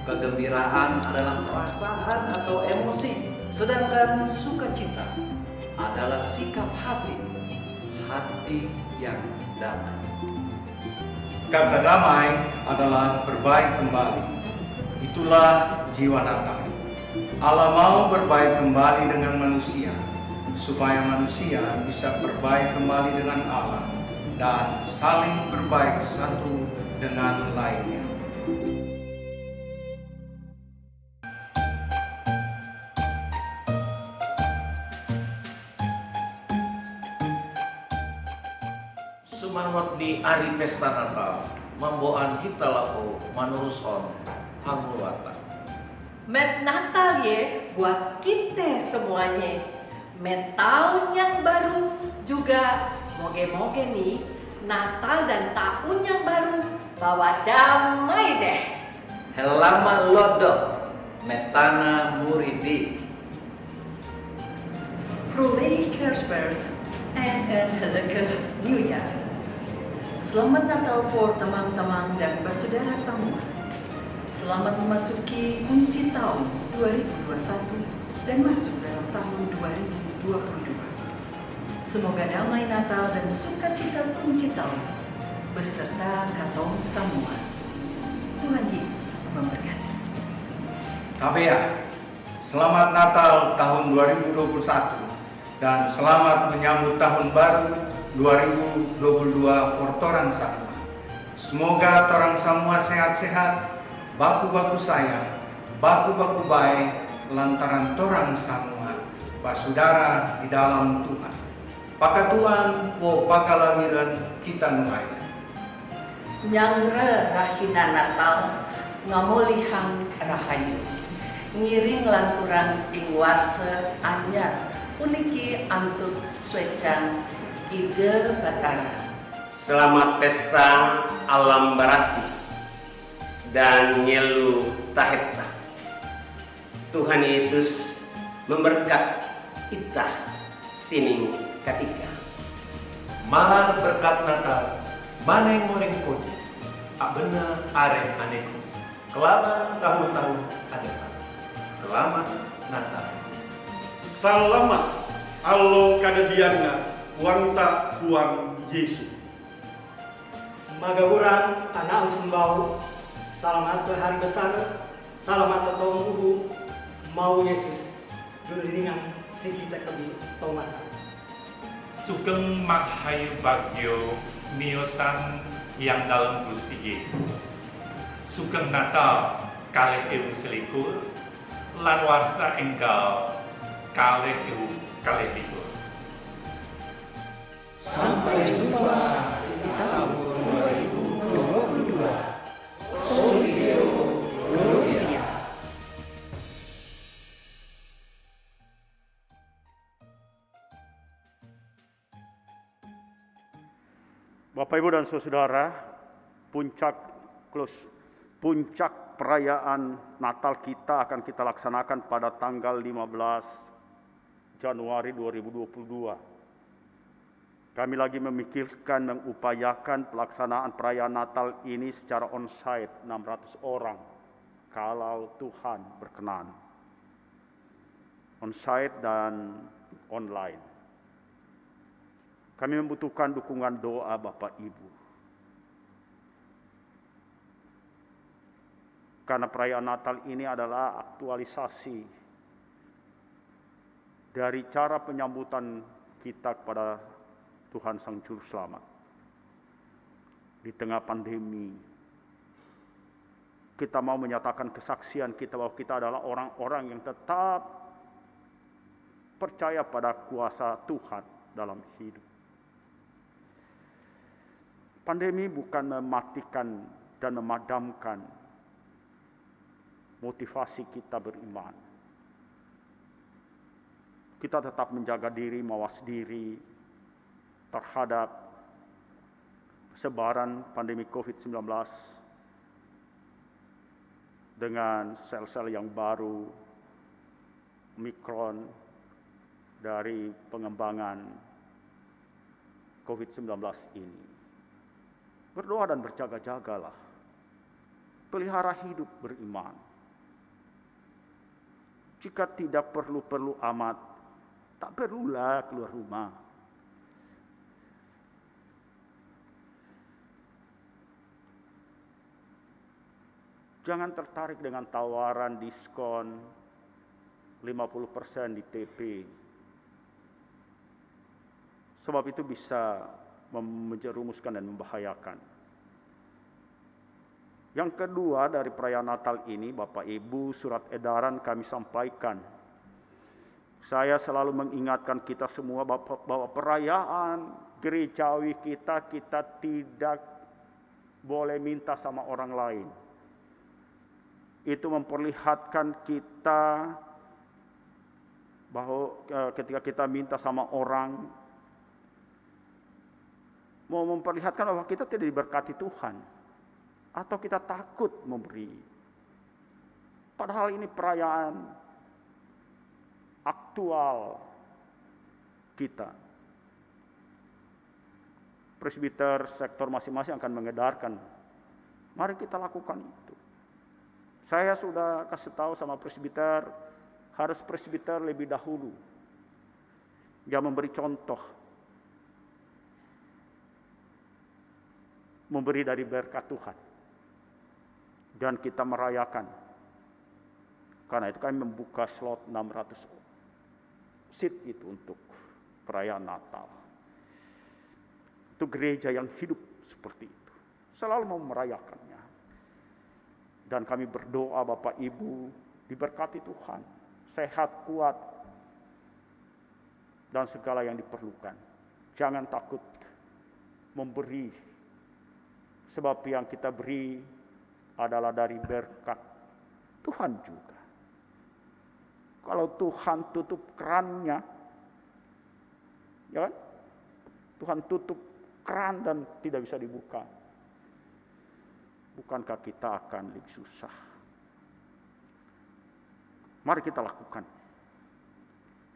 Speaker 9: Kegembiraan adalah perasaan atau emosi, sedangkan sukacita adalah sikap hati yang damai.
Speaker 12: Kata damai adalah berbaik kembali. Itulah jiwa Natal. Allah mau berbaik kembali dengan manusia, supaya manusia bisa berbaik kembali dengan Allah dan saling berbaik satu dengan lainnya.
Speaker 9: Sumangot di hari pesta Natal, mamboan hitalahu manuruson hangulwata.
Speaker 10: Met Natal ye buat kita semuanya. Met tahun yang baru juga moge-moge nih Natal dan tahun yang baru bawa damai deh.
Speaker 9: Helama lodo metana muridi.
Speaker 11: Vrolijk Kerstfeest and een gelukkig nieuwjaar. Selamat Natal voor teman-teman dan bersaudara semua. Selamat memasuki kunci tahun 2021 dan masuk dalam tahun 2022. Semoga damai Natal dan sukacita kunci tahun beserta katong semua. Tuhan Yesus memberkati.
Speaker 12: Tabea, selamat Natal tahun 2021 dan selamat menyambut tahun baru 2022 for torang semua. Semoga torang semua sehat-sehat, baku-baku sayang, baku-baku baik, lantaran torang semua basudara di dalam Tuhan. Paka Tuhan, wo pakalawiran kita nungaya.
Speaker 11: Nyangre rahina Natal, ngamulihang rahayu. Ngiring lanturan ing warse anyar, uniki antut swecang ide batara.
Speaker 8: Selamat pesta alam barasi dan nyelu taheta. Tuhan Yesus memberkat kita sining ketika.
Speaker 7: Malar berkat Natal, maneng moreng kodi, abena areng aneku, kelaba tahun-tahun adepan. Selamat Natal.
Speaker 13: Selamat allo kadadianna wanta Tuhan Yesus.
Speaker 12: Magawuran anak sembau, selamat berhari besar, selamat tetong uhu, mau Yesus, gelingan si kita kebi tomat.
Speaker 7: Sugeng maghayu bagyo niosan yang dalam Gusti Yesus. Sugeng Natal kalih ewu selikur, lan warsa enggal kalih ewu kalih likur.
Speaker 3: Sampai jumpa di tahun 2022. Solideo Gloria.
Speaker 2: Bapak, Ibu, dan Saudara, puncak perayaan Natal kita akan kita laksanakan pada tanggal 15 Januari 2022. Kami lagi memikirkan, mengupayakan pelaksanaan perayaan Natal ini secara on-site 600 orang, kalau Tuhan berkenan. On-site dan online. Kami membutuhkan dukungan doa Bapak Ibu. Karena perayaan Natal ini adalah aktualisasi dari cara penyambutan kita kepada Tuhan Sang Juru Selamat. Di tengah pandemi, kita mau menyatakan kesaksian kita bahwa kita adalah orang-orang yang tetap percaya pada kuasa Tuhan dalam hidup. Pandemi bukan mematikan dan memadamkan motivasi kita beriman. Kita tetap menjaga diri, mawas diri terhadap sebaran pandemi COVID-19 dengan sel-sel yang baru, Omikron, dari pengembangan COVID-19 ini. Berdoa dan berjaga-jagalah. Pelihara hidup beriman. Jika tidak perlu-perlu amat, tak perlulah keluar rumah. Jangan tertarik dengan tawaran diskon 50% di TP. Sebab itu bisa menjerumuskan dan membahayakan. Yang kedua dari perayaan Natal ini, Bapak Ibu, surat edaran kami sampaikan. Saya selalu mengingatkan kita semua bahwa perayaan gerejawi kita tidak boleh minta sama orang lain. Itu memperlihatkan kita bahwa ketika kita minta sama orang, mau memperlihatkan bahwa kita tidak diberkati Tuhan, atau kita takut memberi. Padahal ini perayaan aktual kita. Presbiter sektor masing-masing akan mengedarkan. Mari kita lakukan itu. Saya sudah kasih tahu sama presbiter, harus presbiter lebih dahulu. Dia memberi contoh. Memberi dari berkat Tuhan. Dan kita merayakan. Karena itu kami membuka slot 600 seat itu untuk perayaan Natal. Itu gereja yang hidup seperti itu. Selalu mau merayakannya. Dan kami berdoa Bapak Ibu diberkati Tuhan. Sehat, kuat. Dan segala yang diperlukan. Jangan takut memberi. Sebab yang kita beri adalah dari berkat Tuhan juga. Kalau Tuhan tutup kerannya, ya kan? Tuhan tutup keran dan tidak bisa dibuka. Bukankah kita akan lebih susah? Mari kita lakukan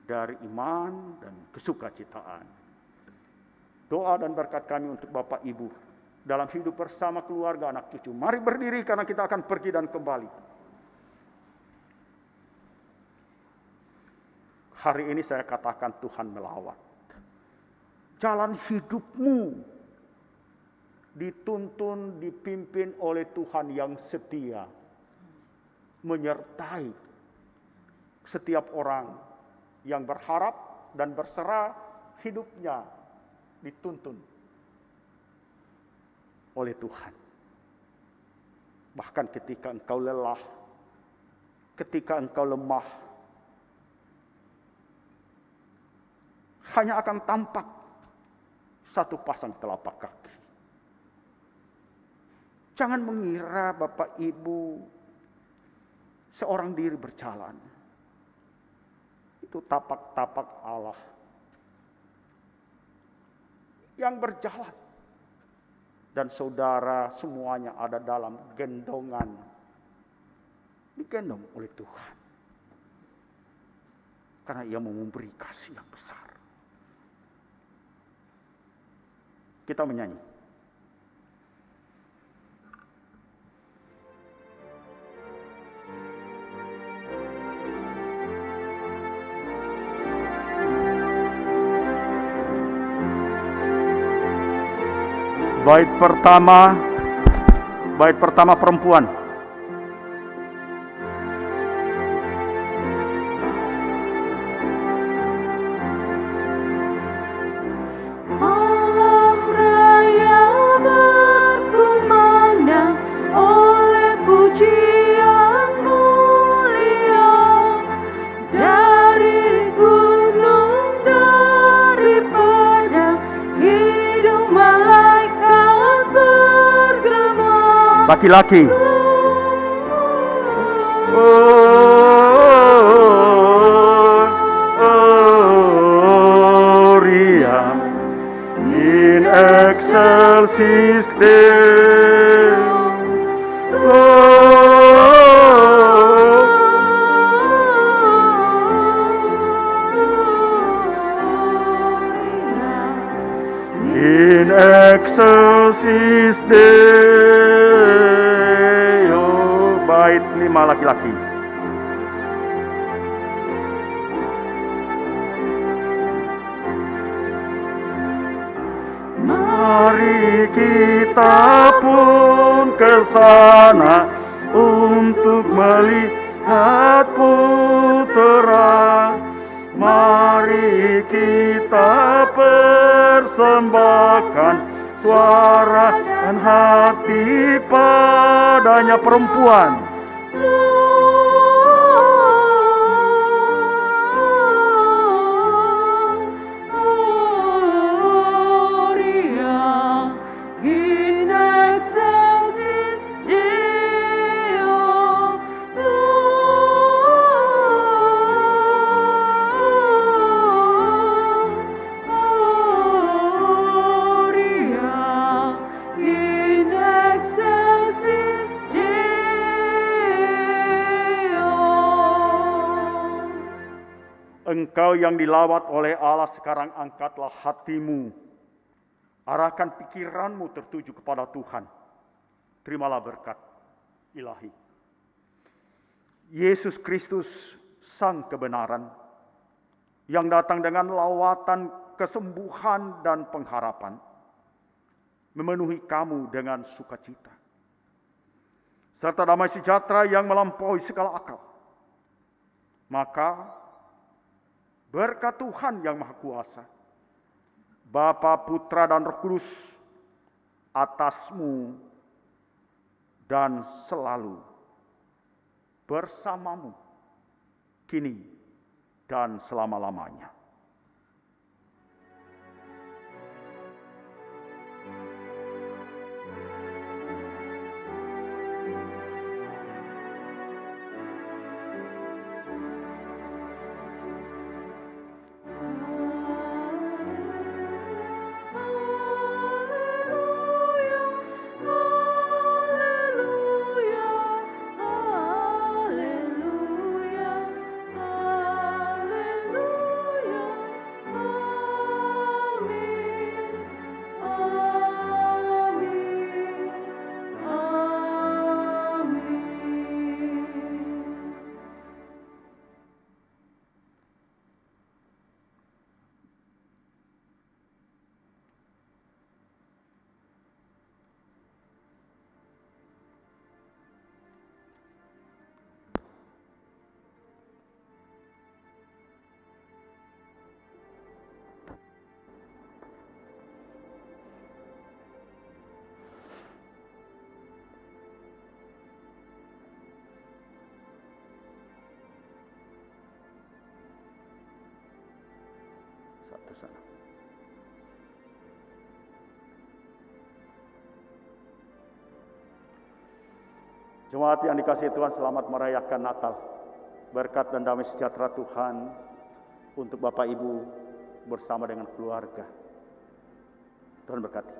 Speaker 2: dari iman dan kesukacitaan. Doa dan berkat kami untuk Bapak Ibu dalam hidup bersama keluarga anak cucu. Mari berdiri karena kita akan pergi dan kembali. Hari ini saya katakan Tuhan melawat. Jalan hidupmu dituntun, dipimpin oleh Tuhan yang setia. Menyertai setiap orang yang berharap dan berserah hidupnya dituntun oleh Tuhan. Bahkan ketika engkau lelah, ketika engkau lemah, hanya akan tampak satu pasang telapak kaki. Jangan mengira Bapak Ibu seorang diri berjalan. Itu tapak-tapak Allah yang berjalan. Dan saudara semuanya ada dalam gendongan. Digendong oleh Tuhan. Karena Ia mau memberi kasih yang besar. Kita menyanyi. Bait pertama perempuan. laki-laki. Gloria in excelsis Deo. In excelsis Deo. Bait 5 laki-laki. Mari kita pun ke sana untuk melihat Putera. Mari kita persembahkan suara dan hati padanya. Perempuan. Engkau yang dilawat oleh Allah, sekarang angkatlah hatimu. Arahkan pikiranmu tertuju kepada Tuhan. Terimalah berkat ilahi. Yesus Kristus, Sang kebenaran, yang datang dengan lawatan kesembuhan dan pengharapan, memenuhi kamu dengan sukacita, serta damai sejahtera yang melampaui segala akal. Maka berkat Tuhan yang Maha Kuasa, Bapa, Putra, dan Roh Kudus, atasmu dan selalu bersamamu, kini dan selama-lamanya. Sana. Jemaat yang dikasihi Tuhan, selamat merayakan Natal. Berkat dan damai sejahtera Tuhan untuk Bapak Ibu bersama dengan keluarga. Tuhan berkati.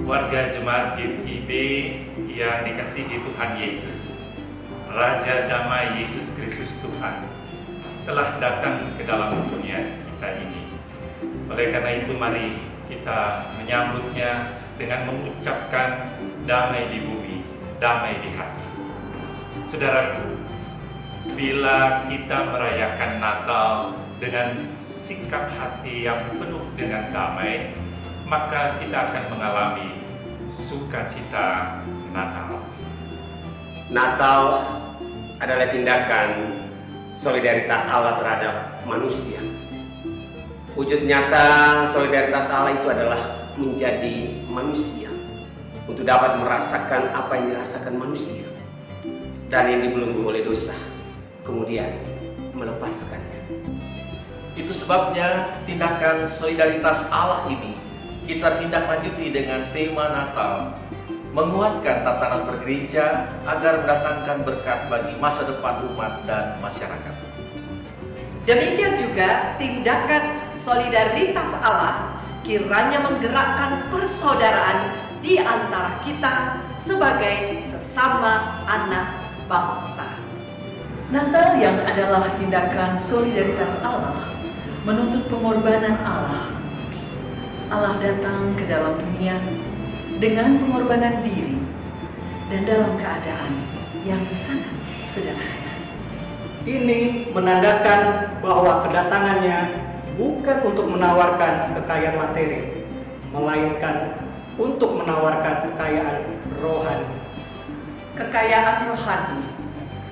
Speaker 7: Warga jemaat GPIB yang dikasihi Tuhan Yesus, Raja Damai Yesus Kristus Tuhan telah datang ke dalam dunia kita ini. Oleh karena itu mari kita menyambutnya dengan mengucapkan damai di bumi, damai di hati. Saudaraku, bila kita merayakan Natal dengan sikap hati yang penuh dengan damai, maka kita akan mengalami sukacita Natal.
Speaker 8: Natal adalah tindakan solidaritas Allah terhadap manusia. Wujud nyata solidaritas Allah itu adalah menjadi manusia untuk dapat merasakan apa yang dirasakan manusia dan yang dibelenggu oleh dosa, kemudian melepaskannya.
Speaker 9: Itu sebabnya tindakan solidaritas Allah ini kita tindak lanjuti dengan tema Natal, menguatkan tatanan bergereja agar mendatangkan berkat bagi masa depan umat dan masyarakat.
Speaker 10: Demikian juga tindakan solidaritas Allah kiranya menggerakkan persaudaraan di antara kita sebagai sesama anak bangsa.
Speaker 14: Natal yang adalah tindakan solidaritas Allah menuntut pengorbanan Allah. Allah datang ke dalam dunia dengan pengorbanan diri dan dalam keadaan yang sangat sederhana.
Speaker 3: Ini menandakan bahwa kedatangannya bukan untuk menawarkan kekayaan materi, melainkan untuk menawarkan kekayaan rohani.
Speaker 11: Kekayaan rohani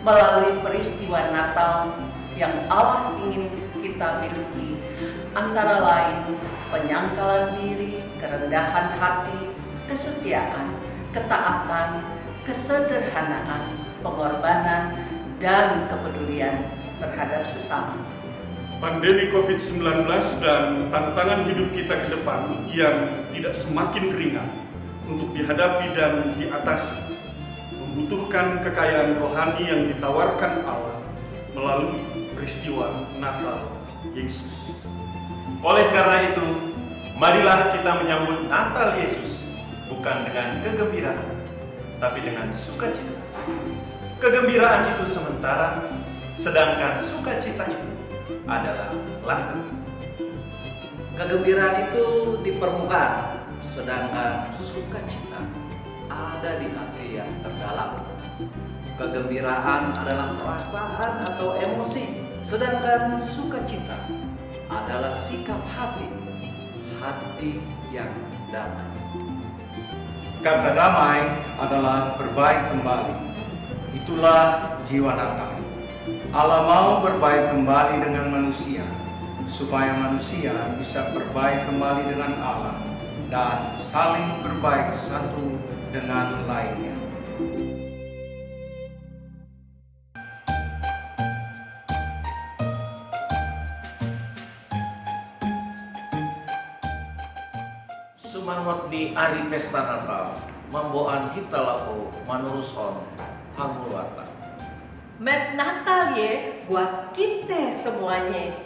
Speaker 11: melalui peristiwa Natal yang Allah ingin kita miliki, antara lain penyangkalan diri, kerendahan hati, kesetiaan, ketaatan, kesederhanaan, pengorbanan, dan kepedulian terhadap sesama.
Speaker 13: Pandemi COVID-19 dan tantangan hidup kita ke depan yang tidak semakin ringan untuk dihadapi dan diatasi membutuhkan kekayaan rohani yang ditawarkan Allah melalui peristiwa Natal Yesus.
Speaker 7: Oleh karena itu, marilah kita menyambut Natal Yesus bukan dengan kegembiraan, tapi dengan sukacita. Kegembiraan itu sementara, sedangkan sukacita itu adalah langgeng.
Speaker 9: Kegembiraan itu di permukaan, sedangkan sukacita ada di hati yang terdalam. Kegembiraan adalah perasaan atau emosi, sedangkan sukacita adalah sikap hati yang damai.
Speaker 12: Kata damai adalah berbaik kembali. Itulah jiwa Natal. Allah mau berbaik kembali dengan manusia, supaya manusia bisa berbaik kembali dengan Allah dan saling berbaik satu dengan lainnya.
Speaker 9: Semangat di hari pesta Natal, mamboan hitalahu manuruson hangulwata.
Speaker 10: Met Natal ye buat kita semuanya.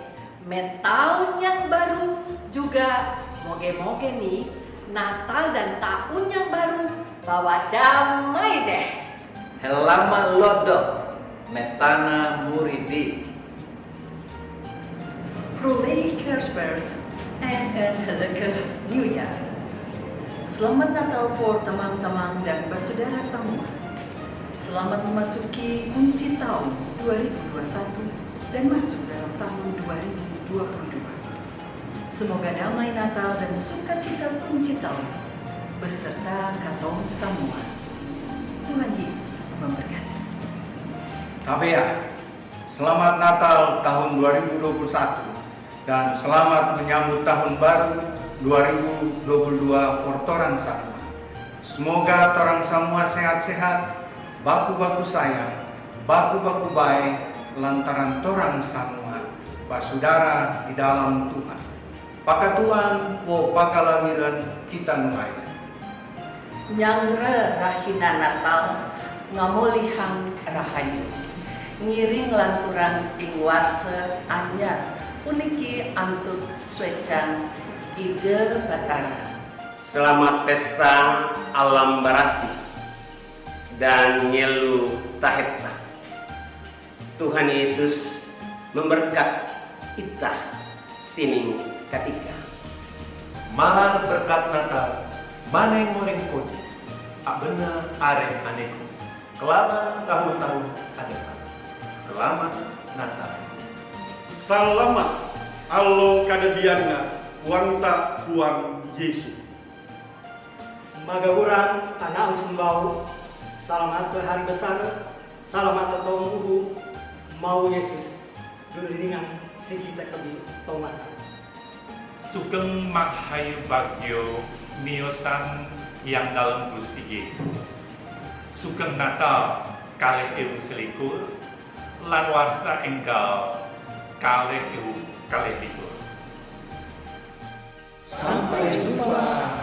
Speaker 10: Met tahun yang baru juga moge-moge nih Natal dan tahun yang baru bawa damai deh.
Speaker 9: Helama lodo metana muridi.
Speaker 14: Fröhliche Kerstfest and Heiliger Neujahr. Selamat Natal for teman-teman dan bersaudara semua. Selamat memasuki kunci tahun 2021 dan masuk dalam tahun 2022. Semoga damai Natal dan sukacita kunci tahun beserta katong semua. Tuhan Yesus memberkati.
Speaker 12: Tabea, selamat Natal tahun 2021 dan selamat menyambut tahun baru 2022 for torang semua. Semoga torang semua sehat-sehat, baku-baku sayang, baku-baku baik, lantaran torang semua basudara di dalam Tuhan. Paka Tuhan, wo pakalawilan kita nungaian.
Speaker 11: Nyangre rahina Natal, ngamulihang rahayu. Ngiring lanturan ing warse anyar, uniki antut swecang ide batara.
Speaker 8: Selamat pesta alam barasi dan nyelu taheta. Tuhan Yesus memberkat kita sining ketika.
Speaker 7: Mahar berkat Natal
Speaker 15: maneng moreng kodi, bener arek aneku, kelaban tahun-tahun adepan. Selamat Natal.
Speaker 13: Selamat allo kadadiana wanta Tuhan Yesus.
Speaker 3: Magawuran anak sembau, selamat berhari besar, selamat tahun uhu, mau Yesus, gelingan sigi tekebi tomat.
Speaker 7: Sugeng Mahayu Bagyo Niosan yang dalam Gusti Yesus. Sugeng Natal kalih ewu selikur, lan warsa enggal kalih ewu kalih likur.
Speaker 3: Sampai jumpa.